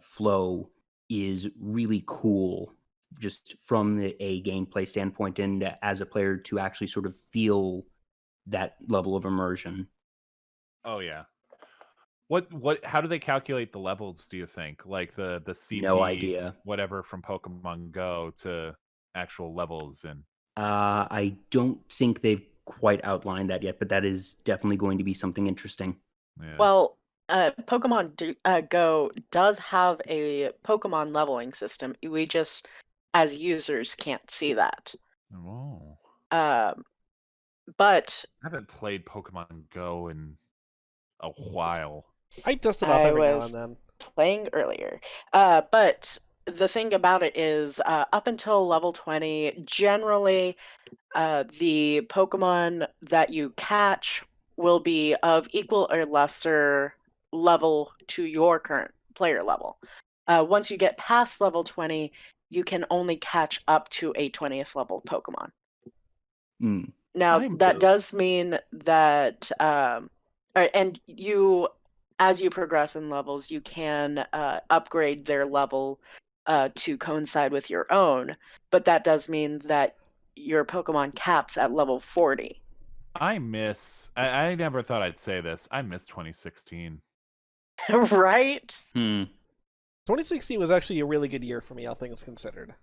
D: flow is really cool, just from a gameplay standpoint, and as a player to actually sort of feel that level of immersion.
C: Oh yeah. What how do they calculate the levels, do you think? Like the CP
D: No idea.
C: whatever from Pokemon Go to actual levels? And
D: I don't think they've quite outlined that yet, but that is definitely going to be something interesting.
C: yeah.
B: Well, Pokemon Go does have a Pokemon leveling system. We just, as users, can't see that.
C: Oh.
B: But
C: I haven't played Pokemon Go in a while.
A: I dust it off
B: I
A: every now
B: was
A: and then.
B: playing earlier. But the thing about it is, up until level 20, generally, the Pokemon that you catch will be of equal or lesser level to your current player level. Once you get past level 20, you can only catch up to a 20th level Pokemon.
D: Mm.
B: Now, that does mean that, and you, as you progress in levels, you can upgrade their level to coincide with your own, but that does mean that your Pokemon caps at level 40.
C: I never thought I'd say this. I miss 2016.
B: Right?
A: 2016 was actually a really good year for me, all things considered.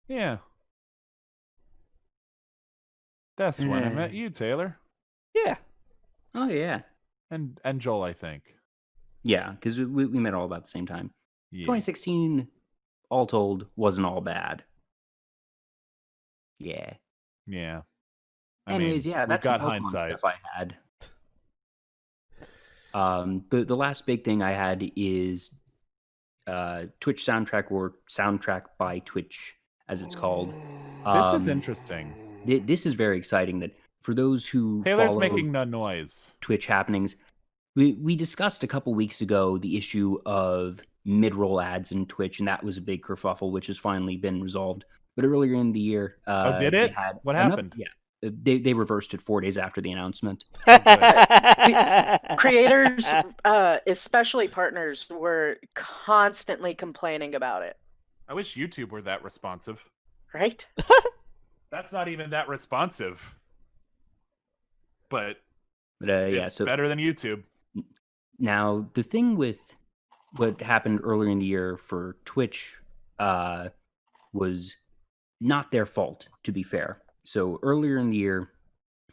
C: Yeah. That's when I met you, Taylor.
A: Yeah.
D: Oh yeah.
C: And Joel, I think.
D: Yeah, because we met all about the same time.
C: Yeah.
D: 2016, all told, wasn't all bad. Yeah.
C: Yeah.
D: Anyways, yeah,
C: we've
D: that's
C: got
D: the Pokemon
C: hindsight.
D: stuff I had. The last big thing I had is Twitch soundtrack, or soundtrack by Twitch, as it's called.
C: This is interesting.
D: This is very exciting. That for those who
C: Taylor's
D: follow
C: making no noise.
D: Twitch happenings, we discussed a couple weeks ago the issue of mid-roll ads in Twitch, and that was a big kerfuffle, which has finally been resolved. But earlier in the year,
C: did it? What happened?
D: Yeah, they reversed it 4 days after the announcement.
B: Creators, especially partners, were constantly complaining about it.
C: I wish YouTube were that responsive.
B: Right?
C: That's not even that responsive. But
D: yeah,
C: it's
D: so
C: better than YouTube.
D: now the thing with what happened earlier in the year for Twitch was not their fault, to be fair. So earlier in the year,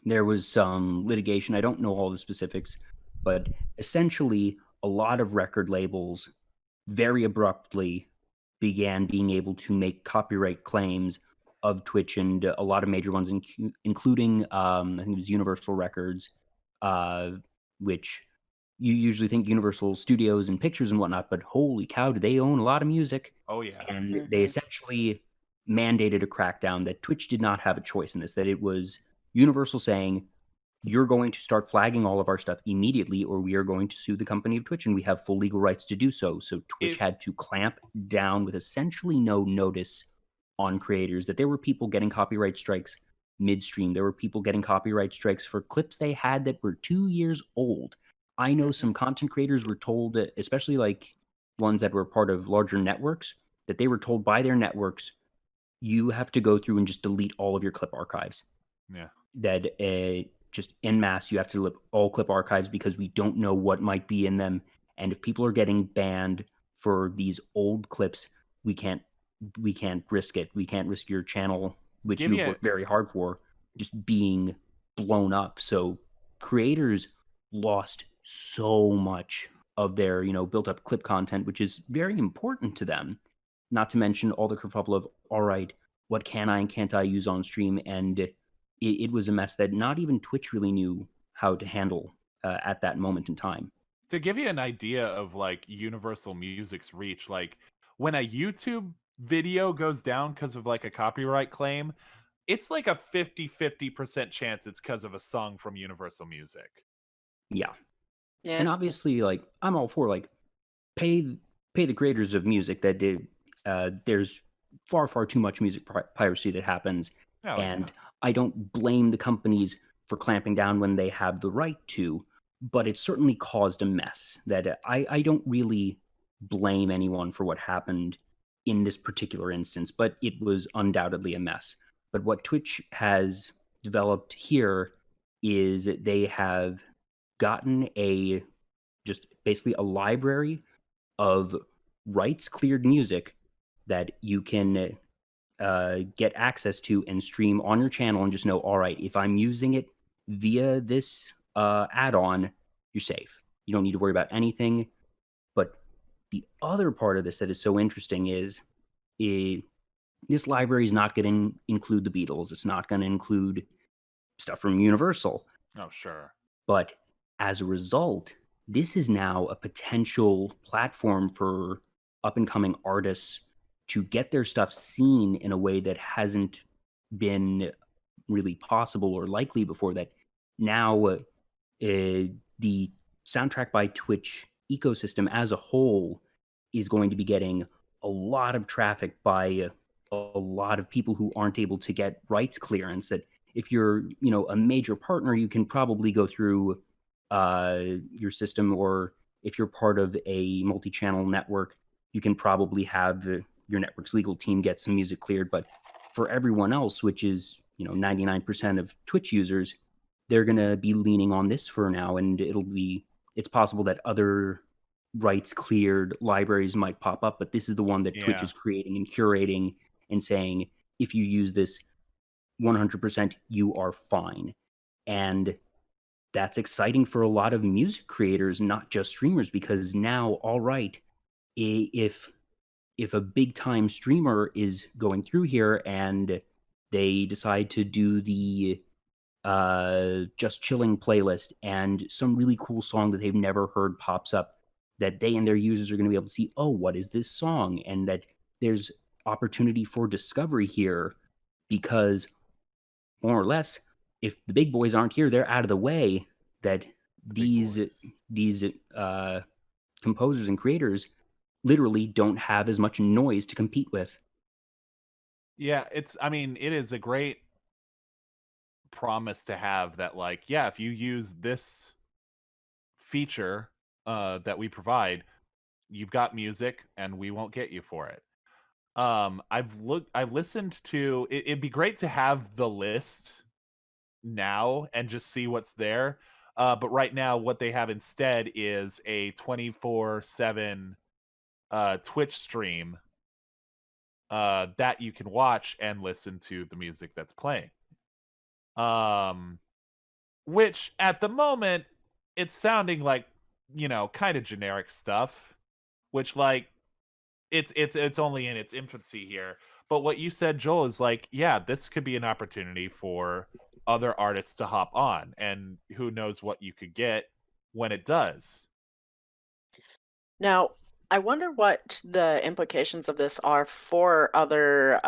D: there was some litigation. I don't know all the specifics, but essentially a lot of record labels very abruptly began being able to make copyright claims of Twitch, and a lot of major ones, including I think it was Universal Records, which you usually think Universal Studios and Pictures and whatnot, but holy cow, do they own a lot of music?
C: Oh, yeah.
D: And they essentially mandated a crackdown that Twitch did not have a choice in this, that it was Universal saying, you're going to start flagging all of our stuff immediately, or we are going to sue the company of Twitch, and we have full legal rights to do so. So Twitch had to clamp down with essentially no notice on creators, that there were people getting copyright strikes midstream. There were people getting copyright strikes for clips they had that were 2 years old. I know some content creators were told, especially like ones that were part of larger networks, that they were told by their networks, you have to go through and just delete all of your clip archives.
C: Yeah.
D: That just en masse, you have to delete all clip archives because we don't know what might be in them. And if people are getting banned for these old clips, we can't risk it. We can't risk your channel, which you worked very hard for, just being blown up. So creators lost so much of their, built up clip content, which is very important to them. Not to mention all the kerfuffle of, all right, what can I and can't I use on stream? And it was a mess that not even Twitch really knew how to handle at that moment in time.
C: To give you an idea of like Universal Music's reach, like when a YouTube video goes down because of like a copyright claim, it's like a 50% chance it's because of a song from Universal Music.
D: Yeah. And obviously, like, I'm all for like pay the creators of music that did. There's far too much music piracy that happens, I don't blame the companies for clamping down when they have the right to, but it certainly caused a mess that I don't really blame anyone for what happened in this particular instance, but it was undoubtedly a mess. But what Twitch has developed here is they have gotten just basically a library of rights cleared music that you can get access to and stream on your channel, and just know, all right, if I'm using it via this add-on, you're safe. You don't need to worry about anything. But the other part of this that is so interesting is this library is not going to include the Beatles. It's not going to include stuff from Universal.
C: Oh, sure.
D: But as a result, this is now a potential platform for up-and-coming artists to get their stuff seen in a way that hasn't been really possible or likely before. That now the soundtrack by Twitch ecosystem as a whole is going to be getting a lot of traffic by a lot of people who aren't able to get rights clearance. That if you're, a major partner, you can probably go through your system, or if you're part of a multi-channel network, you can probably have your network's legal team get some music cleared. But for everyone else, which is 99% of Twitch users, they're going to be leaning on this for now, and it's possible that other rights cleared libraries might pop up, but this is the one that Twitch
C: Yeah.
D: is creating and curating and saying, if you use this 100%, you are fine. And that's exciting for a lot of music creators, not just streamers, because now, all right, if a big time streamer is going through here and they decide to do the just chilling playlist and some really cool song that they've never heard pops up, that they and their users are going to be able to see, oh, what is this song? And that there's opportunity for discovery here, because more or less, if the big boys aren't here, they're out of the way, that these composers and creators literally don't have as much noise to compete with.
C: Yeah, it is a great promise to have that, like, yeah, if you use this feature that we provide, you've got music and we won't get you for it. I've listened to it'd be great to have the list now and just see what's there. But right now what they have instead is a 24/7 Twitch stream that you can watch and listen to the music that's playing. Which at the moment it's sounding like, kind of generic stuff, which, like, it's only in its infancy here. But what you said, Joel, is like, yeah, this could be an opportunity for other artists to hop on, and who knows what you could get when it does.
B: Now, I wonder what the implications of this are for other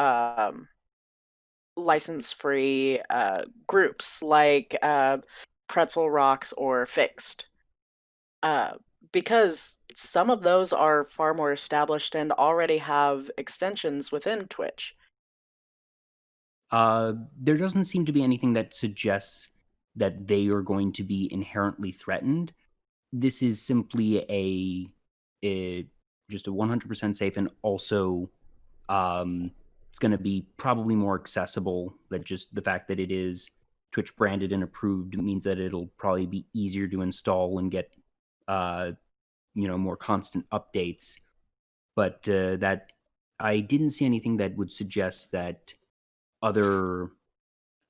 B: license-free groups like Pretzel Rocks or Fixed. Because some of those are far more established and already have extensions within Twitch.
D: There doesn't seem to be anything that suggests that they are going to be inherently threatened. This is simply just a 100% safe, and also it's going to be probably more accessible. That just the fact that it is Twitch branded and approved means that it'll probably be easier to install and get more constant updates. But that I didn't see anything that would suggest that other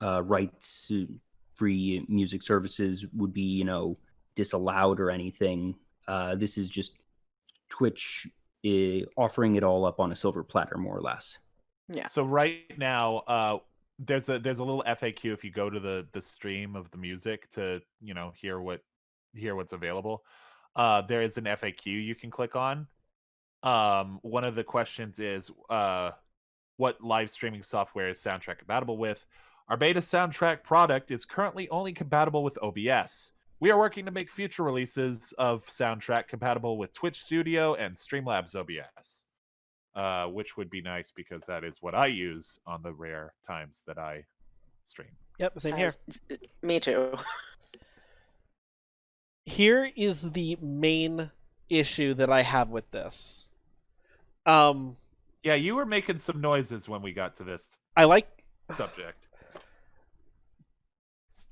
D: rights-free music services would be, disallowed or anything. This is just Twitch offering it all up on a silver platter, more or less.
B: Yeah.
C: So right now, there's a little FAQ if you go to the stream of the music to hear what's available. There is an FAQ you can click on. One of the questions is, what live streaming software is Soundtrack compatible with? Our beta Soundtrack product is currently only compatible with OBS. We are working to make future releases of Soundtrack compatible with Twitch Studio and Streamlabs OBS, which would be nice because that is what I use on the rare times that I stream.
A: Yep, same here.
B: Me too.
A: Here is the main issue that I have with this.
C: Yeah, you were making some noises when we got to this
A: I like
C: subject.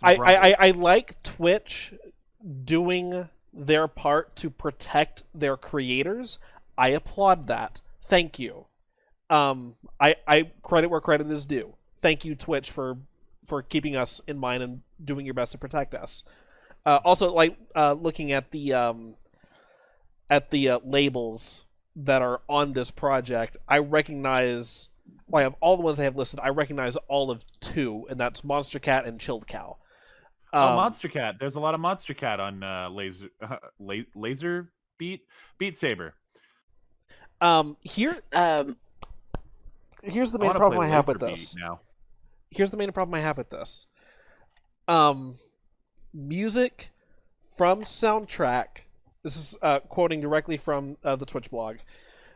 A: I like Twitch doing their part to protect their creators. I applaud that. Thank you. I credit where credit is due. Thank you, Twitch, for keeping us in mind and doing your best to protect us. Also, like looking at the labels that are on this project, I recognize, well, of all the ones I have listed, I recognize all of two, and that's Monster Cat and Chilled Cow.
C: Monster Cat. There's a lot of Monster Cat on Laser Beat Saber.
A: Here's the main problem I have with this. Here's the main problem I have with this. Music from Soundtrack. This is quoting directly from the Twitch blog.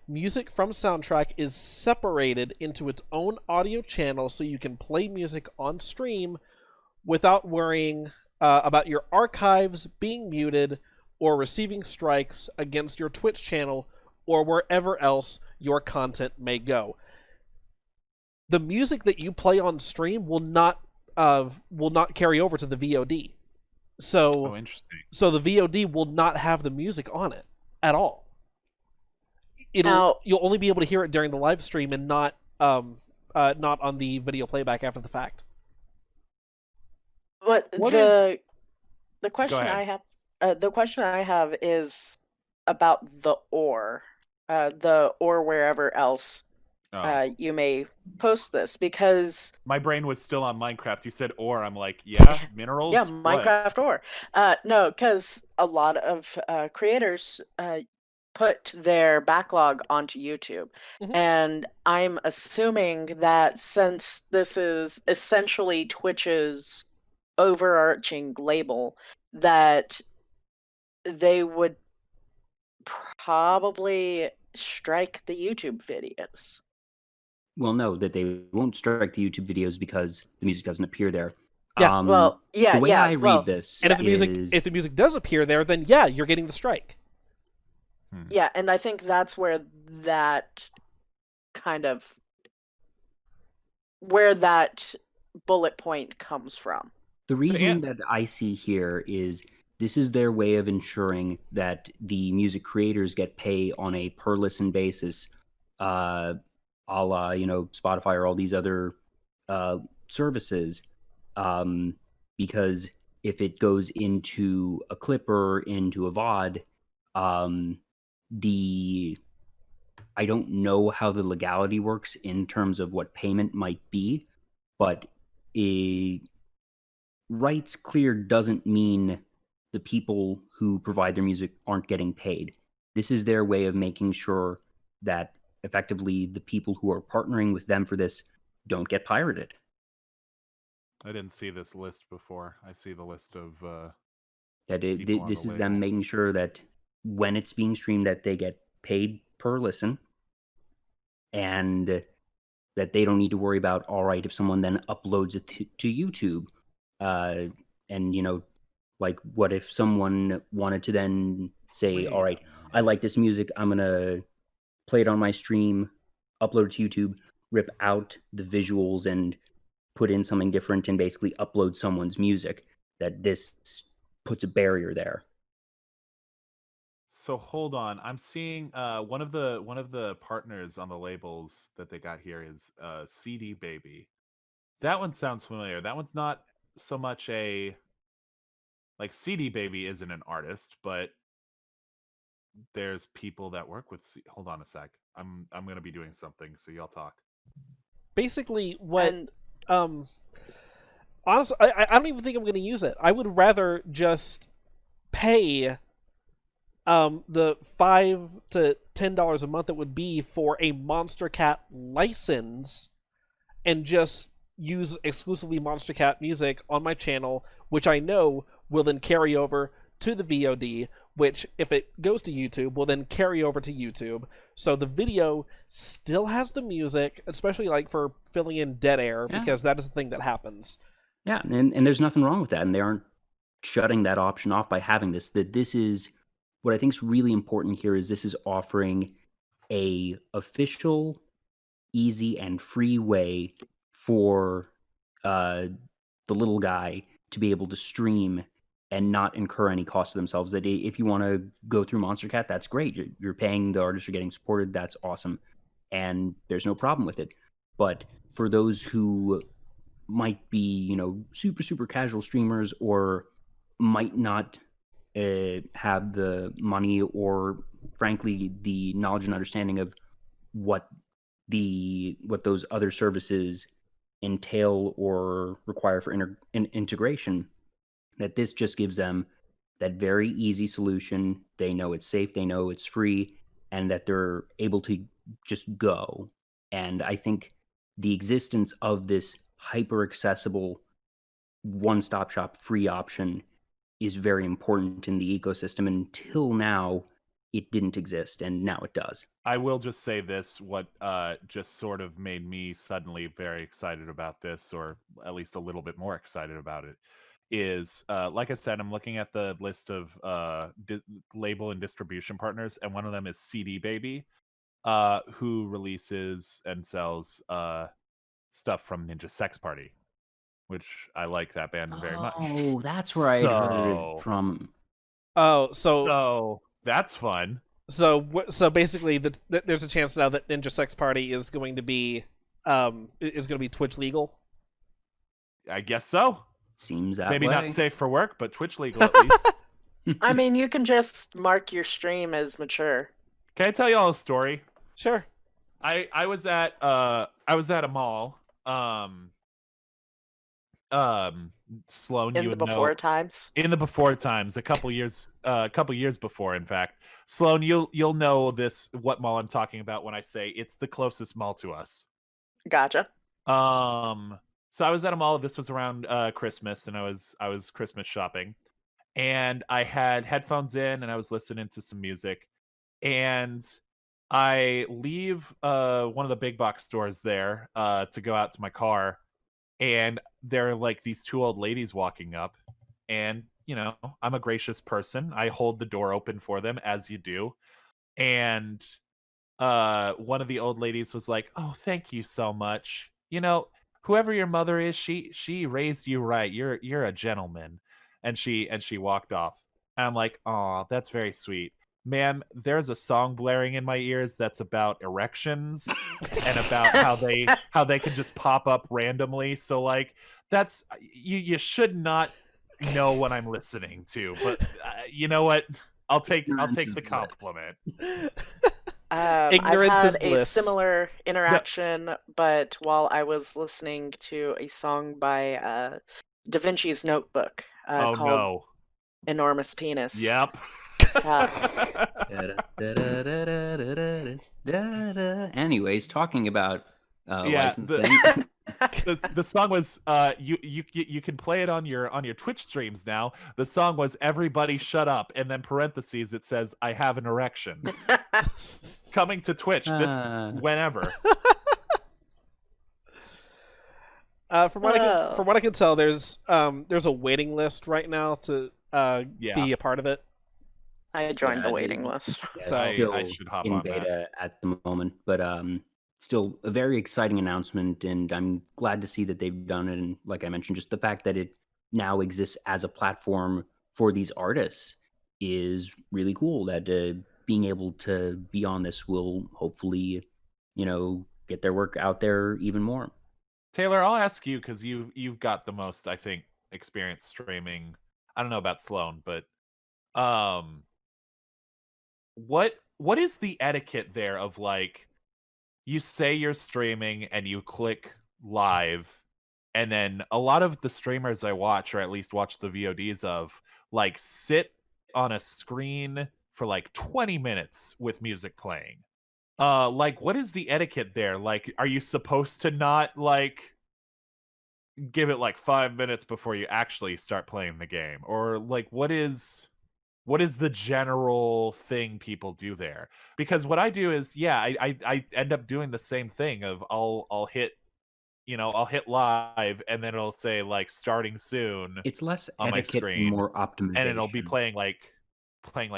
A: Music from Soundtrack is separated into its own audio channel so you can play music on stream without worrying about your archives being muted or receiving strikes against your Twitch channel or wherever else your content may go. The music that you play on stream will not carry over to the VOD. So,
C: interesting.
A: So the VOD will not have the music on it at all. You'll only be able to hear it during the live stream and not on the video playback after the fact.
B: But the question I have is about the or wherever else you may post this, because
C: my brain was still on Minecraft. You said or, I'm like, yeah, minerals.
B: Yeah, Minecraft or no, because a lot of creators put their backlog onto YouTube. And I'm assuming that since this is essentially Twitch's overarching label, that they would probably strike the YouTube videos.
D: Well, no, that they won't strike the YouTube videos because the music doesn't appear there.
A: Yeah.
D: The way I read this,
A: and if the music does appear there, then yeah, you're getting the strike.
B: Yeah, and I think that's where that bullet point comes from.
D: The reasoning that I see here is this is their way of ensuring that the music creators get paid on a per listen basis, a la, Spotify or all these other services. Because if it goes into a clip or into a VOD, I don't know how the legality works in terms of what payment might be, but rights clear doesn't mean the people who provide their music aren't getting paid. This is their way of making sure that effectively the people who are partnering with them for this don't get pirated.
C: I didn't see this list before. I see the list of
D: this is them making sure that when it's being streamed that they get paid per listen, and that they don't need to worry about, all right, if someone then uploads it to YouTube, and like what if someone wanted to then say, all right, I like this music, I'm gonna play it on my stream, upload it to YouTube, rip out the visuals and put in something different and basically upload someone's music, that this puts a barrier there.
C: So hold on, I'm seeing one of the partners on the labels that they got here is CD Baby. That one sounds familiar. That one's not so much like CD Baby isn't an artist, but there's people that work with. Hold on a sec. I'm gonna be doing something, so y'all talk.
A: Basically, honestly, I don't even think I'm going to use it. I would rather just pay the $5 to $10 a month it would be for a Monster Cat license, and just use exclusively Monster Cat music on my channel, which I know will then carry over to the VOD, which, if it goes to YouTube, will then carry over to YouTube. So the video still has the music, especially like for filling in dead air, because that is the thing that happens.
D: Yeah, and there's nothing wrong with that, and they aren't shutting that option off by having this. That this is what I think is really important here, is this is offering a official, easy, and free way for the little guy to be able to stream and not incur any cost to themselves. That if you want to go through Monster Cat, that's great. You're paying, the artists are getting supported. That's awesome. And there's no problem with it. But for those who might be, super, super casual streamers, or might not have the money or, frankly, the knowledge and understanding of what those other services entail or require for integration, that this just gives them that very easy solution. They know it's safe, they know it's free, and that they're able to just go. And I think the existence of this hyper accessible one-stop shop free option is very important in the ecosystem. Until now, it didn't exist, and now it does.
C: I will just say this, what just sort of made me suddenly very excited about this, or at least a little bit more excited about it, is, like I said, I'm looking at the list of label and distribution partners, and one of them is CD Baby, who releases and sells stuff from Ninja Sex Party, which I like that band very much.
D: Oh, that's where I heard it from.
A: Oh,
C: so that's fun.
A: So basically, there's a chance now that Ninja Sex Party is going to be Twitch legal.
C: I guess so.
D: Seems that
C: Maybe
D: way.
C: not safe for work, but Twitch legal at least.
B: I mean, you can just mark your stream as mature.
C: Can I tell you all a story?
A: Sure.
C: I was at a mall. Sloan,
B: In
C: you
B: the
C: would
B: before
C: know.
B: times.
C: In the before times, a couple years before, in fact. Sloan, you'll know what mall I'm talking about when I say it's the closest mall to us.
B: Gotcha.
C: So I was at a mall. This was around Christmas, and I was Christmas shopping, and I had headphones in, and I was listening to some music, and I leave one of the big box stores there to go out to my car, and there are like these two old ladies walking up, and I'm a gracious person. I hold the door open for them, as you do, and one of the old ladies was like, "Oh, thank you so much. Whoever your mother is, she raised you right. You're a gentleman." And she walked off. And I'm like, "Oh, that's very sweet. Ma'am, there's a song blaring in my ears that's about erections and about how they can just pop up randomly. So like that's you should not know what I'm listening to, but you know what? I'll take the compliment."
A: Ignorance
B: I've
A: is
B: had a
A: bliss.
B: similar interaction, but while I was listening to a song by Da Vinci's Notebook
C: Oh
B: called
C: no.
B: Enormous Penis.
C: Yep.
D: Anyways, talking about
C: Yeah,
D: licensing.
C: the song was you can play it on your Twitch streams now. The song was "Everybody Shut Up," and then parentheses it says "I have an erection." Coming to Twitch whenever.
A: From what I can tell, there's a waiting list right now to be a part of it.
B: I joined the waiting list.
D: Yeah,
A: So
D: it's still
C: I should hop
D: in
C: on
D: beta at the moment, but still a very exciting announcement, and I'm glad to see that they've done it. And like I mentioned, just the fact that it now exists as a platform for these artists is really cool. That being able to be on this will hopefully, get their work out there even more.
C: Taylor, I'll ask you because you've got the most, I think, experience streaming. I don't know about Sloan, but what is the etiquette there of like you say you're streaming and you click live, and then a lot of the streamers I watch, or at least watch the VODs of, like sit on a screen for like 20 minutes with music playing. Like what is the etiquette there? Like are you supposed to not like give it like 5 minutes before you actually start playing the game? Or like what is the general thing people do there? Because what I do is, I end up doing the same thing of I'll hit live, and then it'll say like starting soon.
D: It's less
C: on my
D: etiquette
C: screen,
D: and more optimization.
C: and it'll be playing like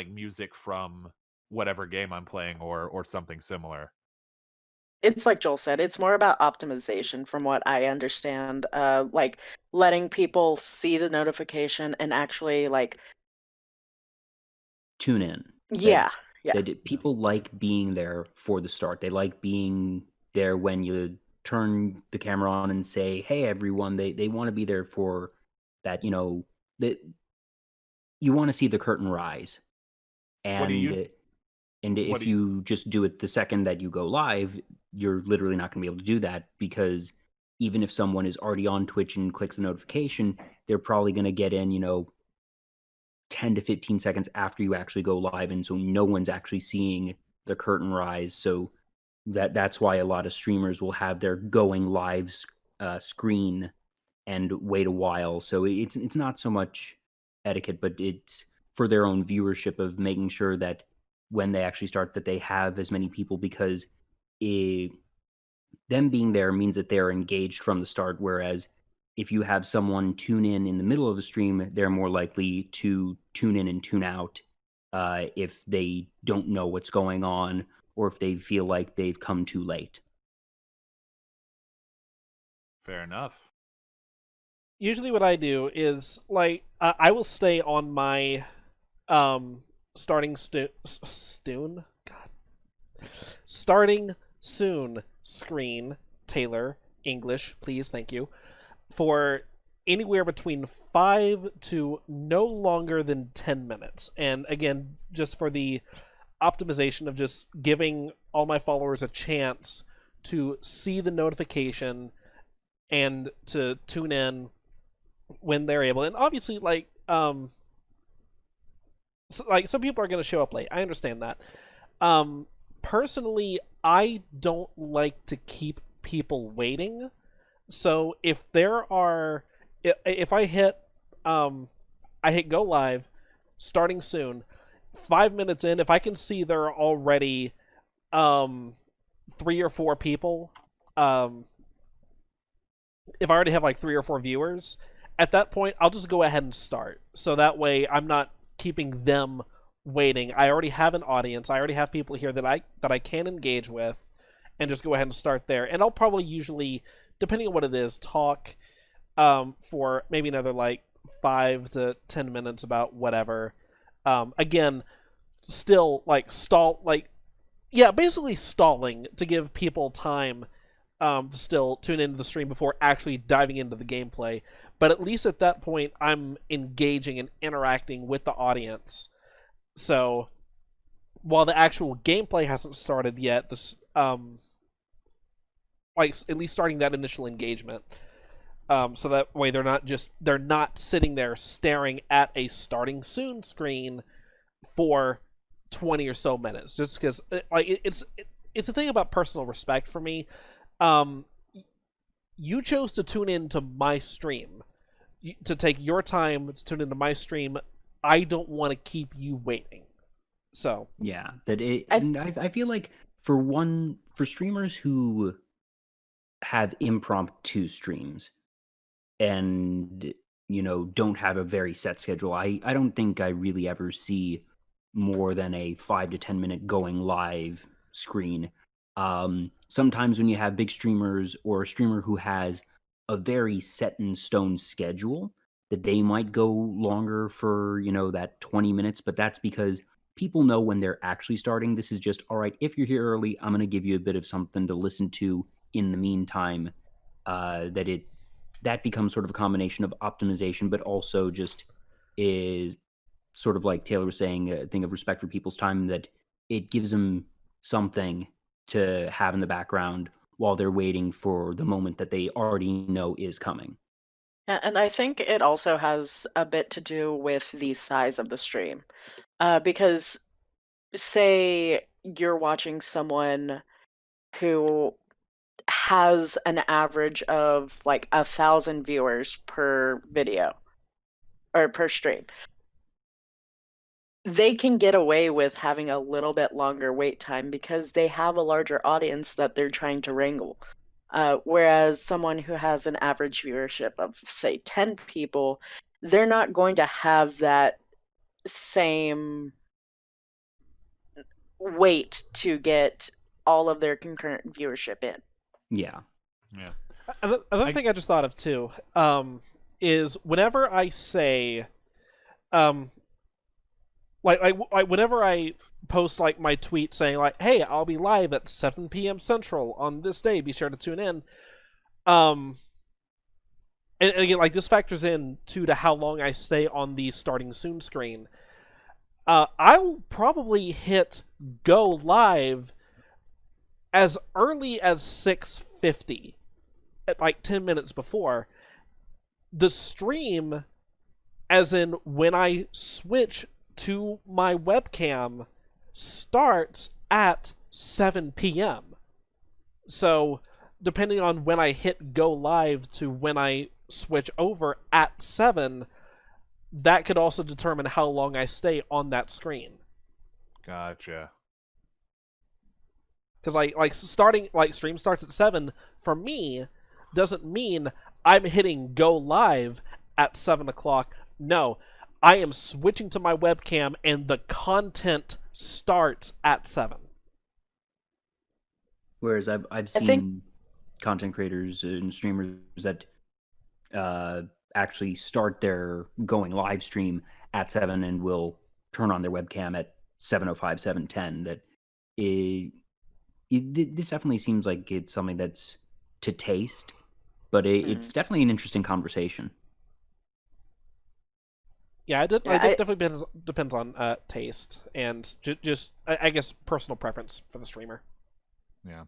C: music from whatever game I'm playing or something similar.
B: It's like Joel said, it's more about optimization from what I understand. Like letting people see the notification and actually like
D: tune in.
B: Yeah.
D: That people like being there for the start. They like being there when you turn the camera on and say, "Hey, everyone." They want to be there for that. That you want to see the curtain rise. And if you just do it the second that you go live, you're literally not going to be able to do that, because even if someone is already on Twitch and clicks the notification, they're probably going to get in, 10 to 15 seconds after you actually go live, and so no one's actually seeing the curtain rise. So that's why a lot of streamers will have their going live screen and wait a while. So it's not so much etiquette, but it's for their own viewership of making sure that when they actually start, that they have as many people, because them being there means that they're engaged from the start. Whereas if you have someone tune in the middle of the stream, they're more likely to tune in and tune out if they don't know what's going on, or if they feel like they've come too late.
C: Fair enough.
A: Usually what I do is like I will stay on my starting starting soon screen, Taylor, English, please, thank you, for anywhere between 5 to no longer than 10 minutes. And again, just for the optimization of just giving all my followers a chance to see the notification and to tune in when they're able. And obviously, like some people are going to show up late. I understand that. Personally, I don't like to keep people waiting. So if I hit go live starting soon, 5 minutes in, if I can see there are already 3 or 4 people, if I already have like 3 or 4 viewers, at that point I'll just go ahead and start. So that way I'm not keeping them waiting. I already have an audience. I already have people here that I can engage with, and just go ahead and start there. And I'll probably usually, depending on what it is, talk for maybe another like 5 to 10 minutes about whatever. Again, still like basically stalling to give people time to still tune into the stream before actually diving into the gameplay. But at least at that point, I'm engaging and interacting with the audience. So while the actual gameplay hasn't started yet, this at least starting that initial engagement. So that way they're not sitting there staring at a starting soon screen for 20 or so minutes, just because it's a thing about personal respect for me. You chose to tune into my stream, to take your time to tune into my stream. I don't want to keep you waiting. So
D: yeah, and I feel like for streamers who have impromptu streams and don't have a very set schedule, I don't think I really ever see more than a 5 to 10 minute going live screen. Sometimes when you have big streamers or a streamer who has a very set in stone schedule, that they might go longer for that 20 minutes, but that's because people know when they're actually starting. This is just, all right, if you're here early, I'm going to give you a bit of something to listen to in the meantime. That becomes sort of a combination of optimization, but also just is sort of like Taylor was saying, a thing of respect for people's time, that it gives them something to have in the background while they're waiting for the moment that they already know is coming.
B: And I think it also has a bit to do with the size of the stream. Because say you're watching someone who has an average of like 1,000 viewers per video or per stream, they can get away with having a little bit longer wait time because they have a larger audience that they're trying to wrangle. Whereas someone who has an average viewership of, say, 10 people, they're not going to have that same wait to get all of their concurrent viewership in.
D: Yeah.
A: Another thing I just thought of too is whenever I say, like whenever I post like my tweet saying like, "Hey, I'll be live at 7 p.m. Central on this day. Be sure to tune in." And again, like this factors in to how long I stay on the starting soon screen. I'll probably hit go live as early as 6:50, at like 10 minutes before. The stream, as in when I switch to my webcam, starts at 7 p.m. So, depending on when I hit go live to when I switch over at 7, that could also determine how long I stay on that screen.
C: Gotcha.
A: Because stream starts at 7 for me doesn't mean I'm hitting go live at 7 o'clock. No, I am switching to my webcam and the content starts at 7.
D: Whereas I've seen content creators and streamers that actually start their going live stream at 7 and will turn on their webcam at 7:05, 7:10. This definitely seems like it's something that's to taste, but it's definitely an interesting conversation.
A: Yeah, it definitely depends on taste and just I guess personal preference for the streamer.
C: Yeah,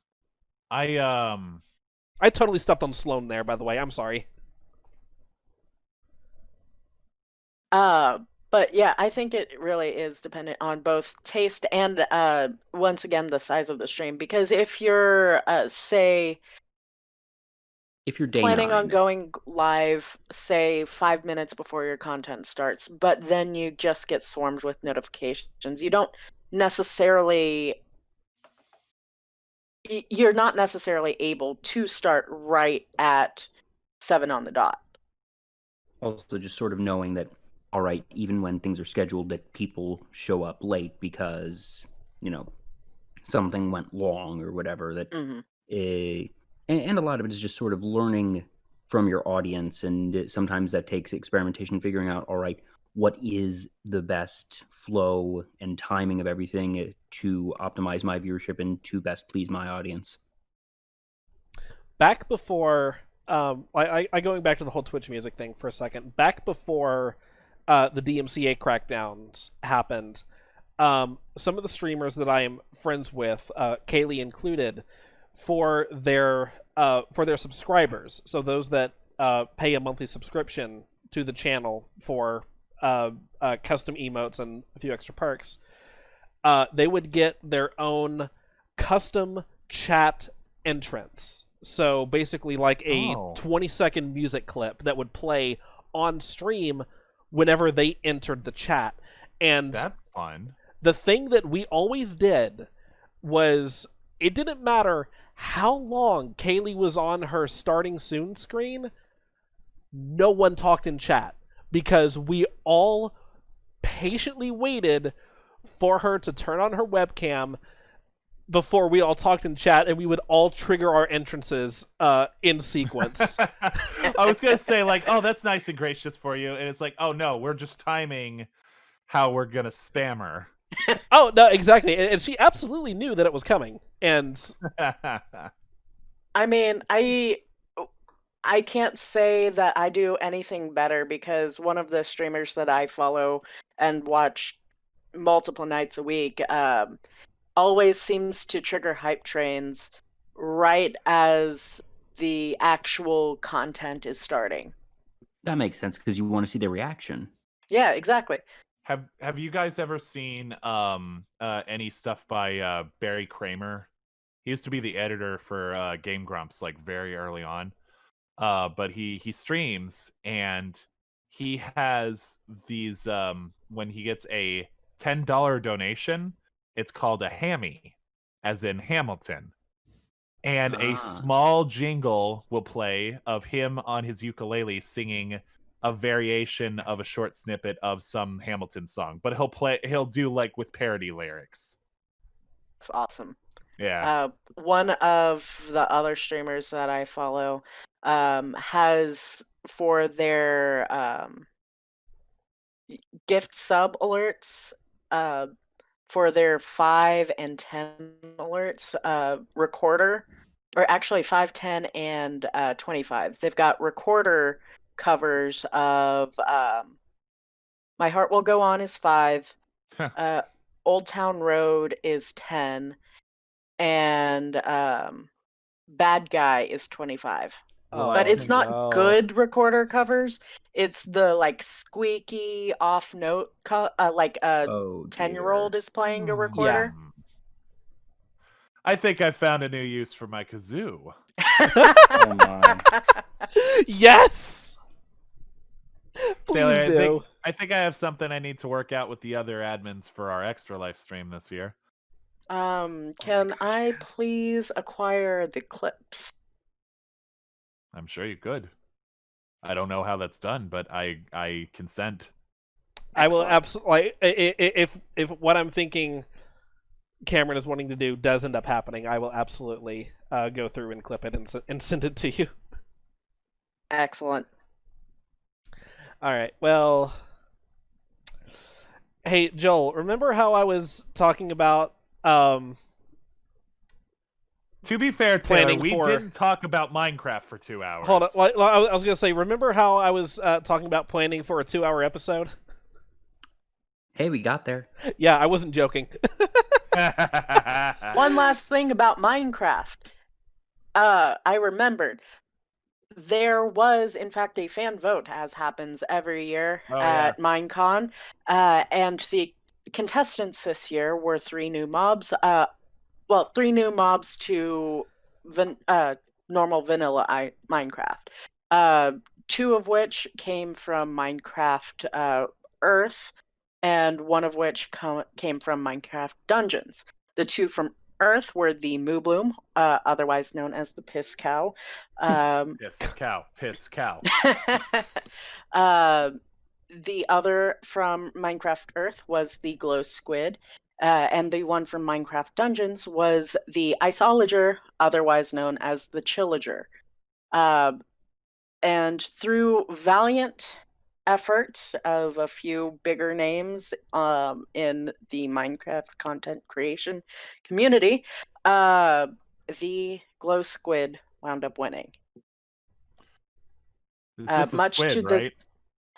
C: I
A: totally stepped on Sloan there, by the way. I'm sorry.
B: But yeah, I think it really is dependent on both taste and once again the size of the stream. Because if you're say
D: if you're day
B: planning
D: 9.
B: on going live, say 5 minutes before your content starts, but then you just get swarmed with notifications, you're not necessarily able to start right at 7 on the dot.
D: Also, just sort of knowing that, all right, even when things are scheduled, that people show up late because, something went long or whatever. That, and a lot of it is just sort of learning from your audience, and sometimes that takes experimentation, figuring out, all right, what is the best flow and timing of everything to optimize my viewership and to best please my audience.
A: Back before, I going back to the whole Twitch music thing for a second. Back before the DMCA crackdowns happened, some of the streamers that I am friends with, Kaylee included, for their subscribers, so those that pay a monthly subscription to the channel for custom emotes and a few extra perks, they would get their own custom chat entrance. So basically like a 20-second music clip that would play on stream whenever they entered the chat. And
C: that's fun.
A: The thing that we always did was, it didn't matter how long Kaylee was on her starting soon screen, no one talked in chat, because we all patiently waited for her to turn on her webcam before we all talked in chat, and we would all trigger our entrances in sequence.
C: I was going to say, like, oh, that's nice and gracious for you. And it's like, oh, no, we're just timing how we're going to spam her.
A: Oh, no, exactly. And she absolutely knew that it was coming. And
B: I mean, I can't say that I do anything better, because one of the streamers that I follow and watch multiple nights a week always seems to trigger hype trains right as the actual content is starting.
D: That makes sense, because you want to see the reaction.
B: Yeah, exactly.
C: Have you guys ever seen any stuff by Barry Kramer? He used to be the editor for Game Grumps, like very early on. But he streams, and he has these when he gets a $10 donation, it's called a hammy, as in Hamilton. And a small jingle will play of him on his ukulele singing a variation of a short snippet of some Hamilton song. But he'll do like with parody lyrics.
B: It's awesome.
C: Yeah.
B: One of the other streamers that I follow has, for their gift sub alerts, for their 5 and 10 alerts, recorder, or actually 5, 10, and 25. They've got recorder covers of My Heart Will Go On is 5, Old Town Road is 10, and Bad Guy is 25. But it's not good recorder covers. It's the like squeaky off note, like a 10-year-old is playing a recorder.
C: Yeah. I think I found a new use for my kazoo.
D: Oh my!
A: Yes. Please
C: Taylor,
A: do.
C: I think I have something I need to work out with the other admins for our extra live stream this year.
B: Can I please acquire the clips?
C: I'm sure you could. I don't know how that's done, but I consent.
A: I will absolutely. If what I'm thinking Cameron is wanting to do does end up happening, I will absolutely go through and clip it and send it to you.
B: Excellent.
A: All right. Well, Hey, Joel, remember how I was talking about
C: To be fair, Taylor,
A: planning
C: we
A: for-
C: didn't talk about Minecraft for 2 hours.
A: Hold on. I was going to say, remember how I was talking about planning for a 2-hour episode?
D: Hey, we got there.
A: Yeah, I wasn't joking.
B: One last thing about Minecraft. I remembered. There was, in fact, a fan vote, as happens every year at Minecon. And the contestants this year were 3 new mobs. 3 new mobs to normal vanilla Minecraft. 2 of which came from Minecraft Earth, and 1 of which came from Minecraft Dungeons. The 2 from Earth were the Moo Bloom, otherwise known as the Piss Cow.
C: Piss cow.
B: The other from Minecraft Earth was the Glow Squid, and the one from Minecraft Dungeons was the Iceologer, otherwise known as the Chillager. And through valiant effort of a few bigger names in the Minecraft content creation community, the Glow Squid wound up winning.
C: This is
B: much
C: squid,
B: to the-
C: right?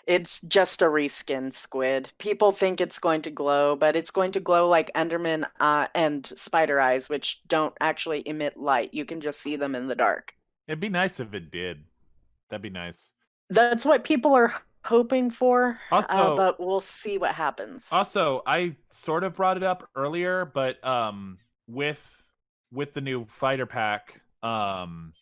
B: It's just a reskin squid. People think it's going to glow, but it's going to glow like Enderman and Spider Eyes, which don't actually emit light. You can just see them in the dark.
C: It'd be nice if it did. That'd be nice.
B: That's what people are hoping for,
C: Also-
B: but we'll see what happens.
C: Also, I sort of brought it up earlier, but with the new fighter pack on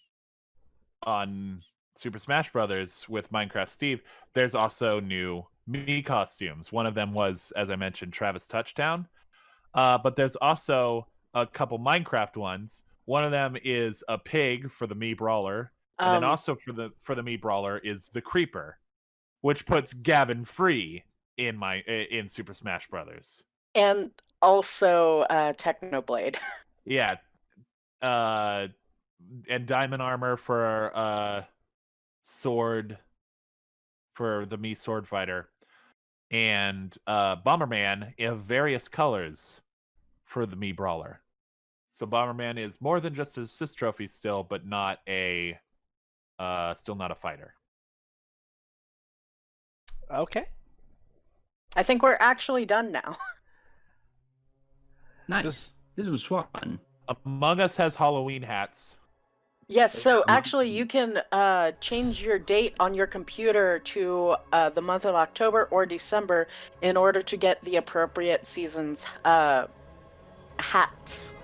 C: Super Smash Brothers with Minecraft Steve, there's also new Mii costumes. One of them was, as I mentioned, Travis Touchdown. But there's also a couple Minecraft ones. One of them is a pig for the Mii Brawler, and then also for the Mii Brawler is the Creeper, which puts Gavin free in Super Smash Brothers.
B: And also Technoblade.
C: Yeah. And diamond armor for sword for the Mii sword fighter, and Bomberman in various colors for the Mii Brawler. So Bomberman is more than just an assist trophy still, but not still not a fighter.
A: Okay.
B: I think we're actually done now.
D: Nice. This was fun.
C: Among Us has Halloween hats.
B: Yes, so actually you can change your date on your computer to the month of October or December in order to get the appropriate season's hats.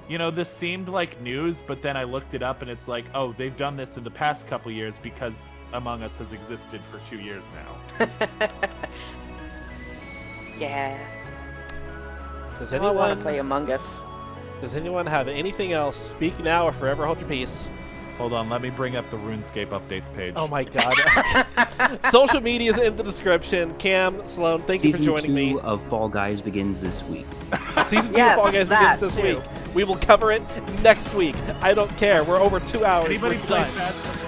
C: You know, this seemed like news, but then I looked it up and it's like, oh, they've done this in the past couple years because Among Us has existed for 2 years now.
B: Yeah.
A: Does
B: I want to
A: anyone
B: play Among Us.
A: Does anyone have anything else? Speak now or forever hold your peace.
C: Hold on, let me bring up the RuneScape updates page.
A: Oh my god. Social media is in the description. Cam, Sloan, thank you for joining me.
D: Season 2 of Fall Guys begins this week.
A: Season 2
B: Yes,
A: of Fall Guys begins
B: that
A: this
B: too.
A: week. We will cover it next week. I don't care. We're over 2 hours.
C: Anybody
A: We're
C: play
A: done.
C: Fast?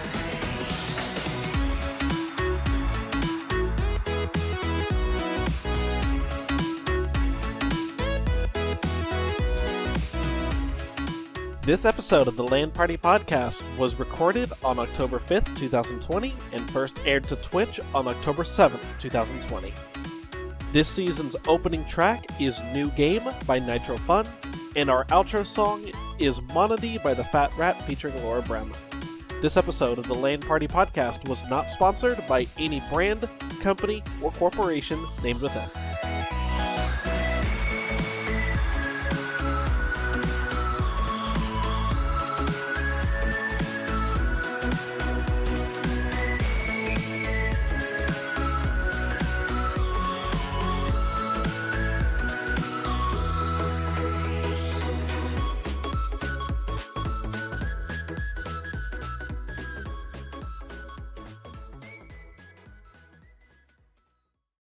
A: This episode of the LAN Party Podcast was recorded on October 5th, 2020, and first aired to Twitch on October 7th, 2020. This season's opening track is New Game by Nitro Fun, and our outro song is Monody by the Fat Rat featuring Laura Brem. This episode of the LAN Party Podcast was not sponsored by any brand, company, or corporation named within.